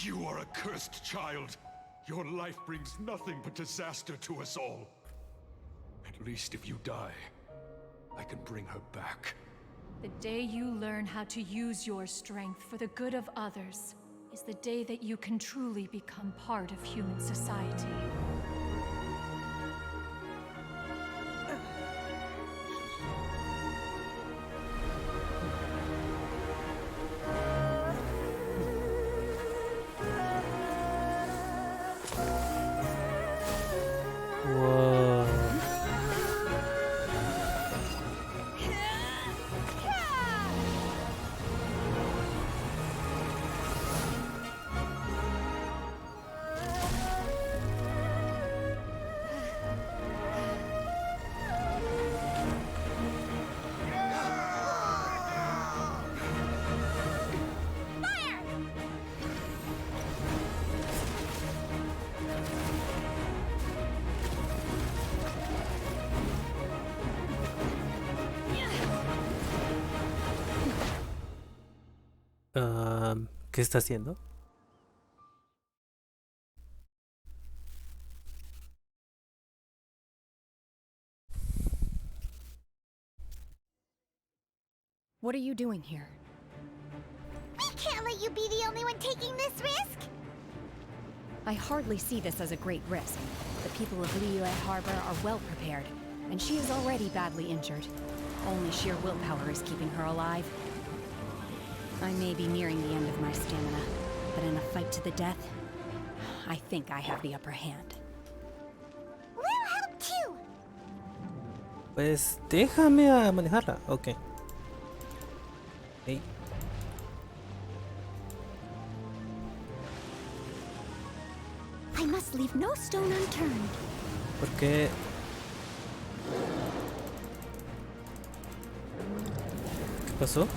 You are a cursed child. Your life brings nothing but disaster to us all. At least if you die, I can bring her back. The day you learn how to use your strength for the good of others is the day that you can truly become part of human society. ¿Qué está haciendo? What are you doing here? We can't let you be the only one taking this risk! I hardly see this as a great risk. The people of Liyue Harbor are well prepared, and she is already badly injured. Only sheer willpower is keeping her alive. I may be nearing the end of my stamina, but in a fight to the death, I think I have the upper hand. We'll help too! Pues déjame a manejarla. Ok. Hey. I must leave no stone unturned. ¿Por qué? ¿Qué pasó?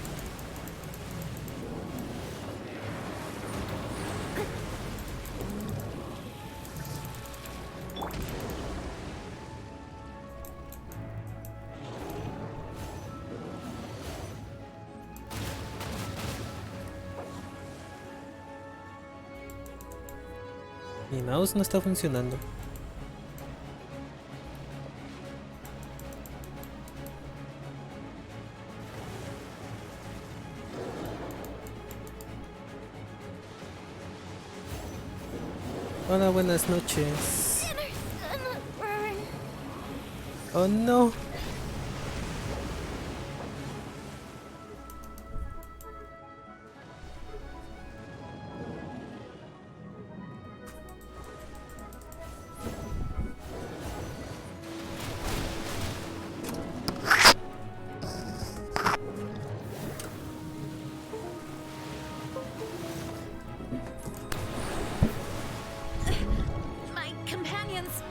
Mi mouse no está funcionando. Hola, buenas noches. Oh no. My companions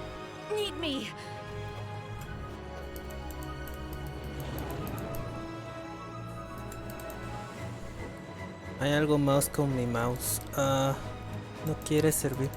need me. Hay algo más con mi mouse. No quiere servir.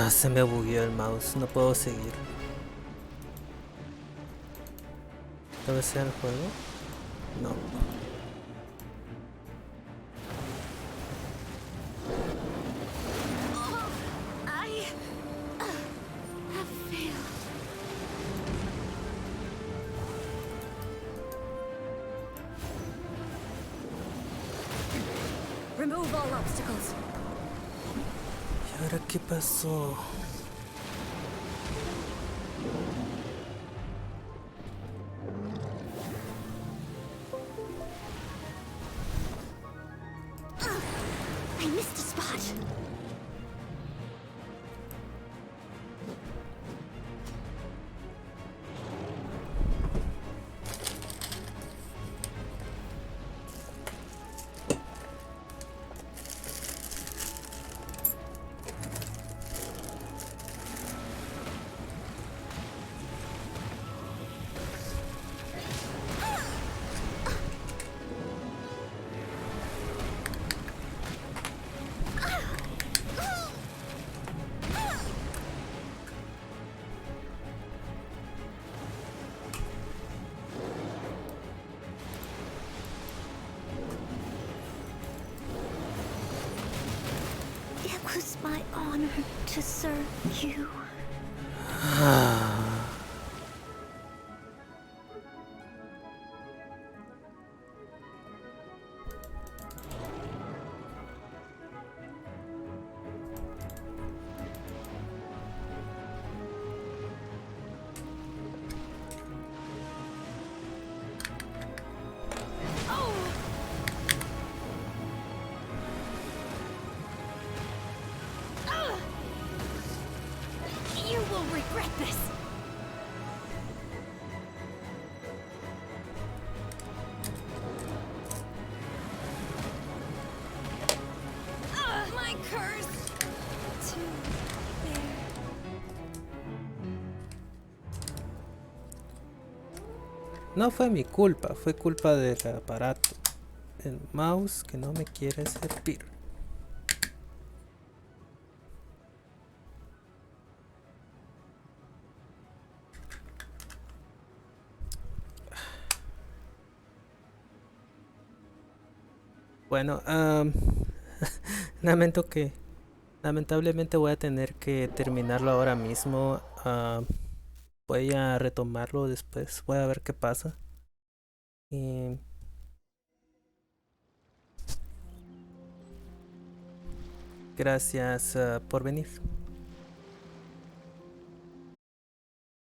Se me bugueó el mouse, no puedo seguir. Tal vez sea el juego. No. Remove all obstacles. ¿Y ahora qué pasó? I missed a spot. It was my honor to serve you. You will regret this. My curse. No fue mi culpa, fue culpa del aparato. El mouse que no me quiere servir. Bueno, lamentablemente voy a tener que terminarlo ahora mismo. Voy a retomarlo después, voy a ver qué pasa. Y gracias por venir.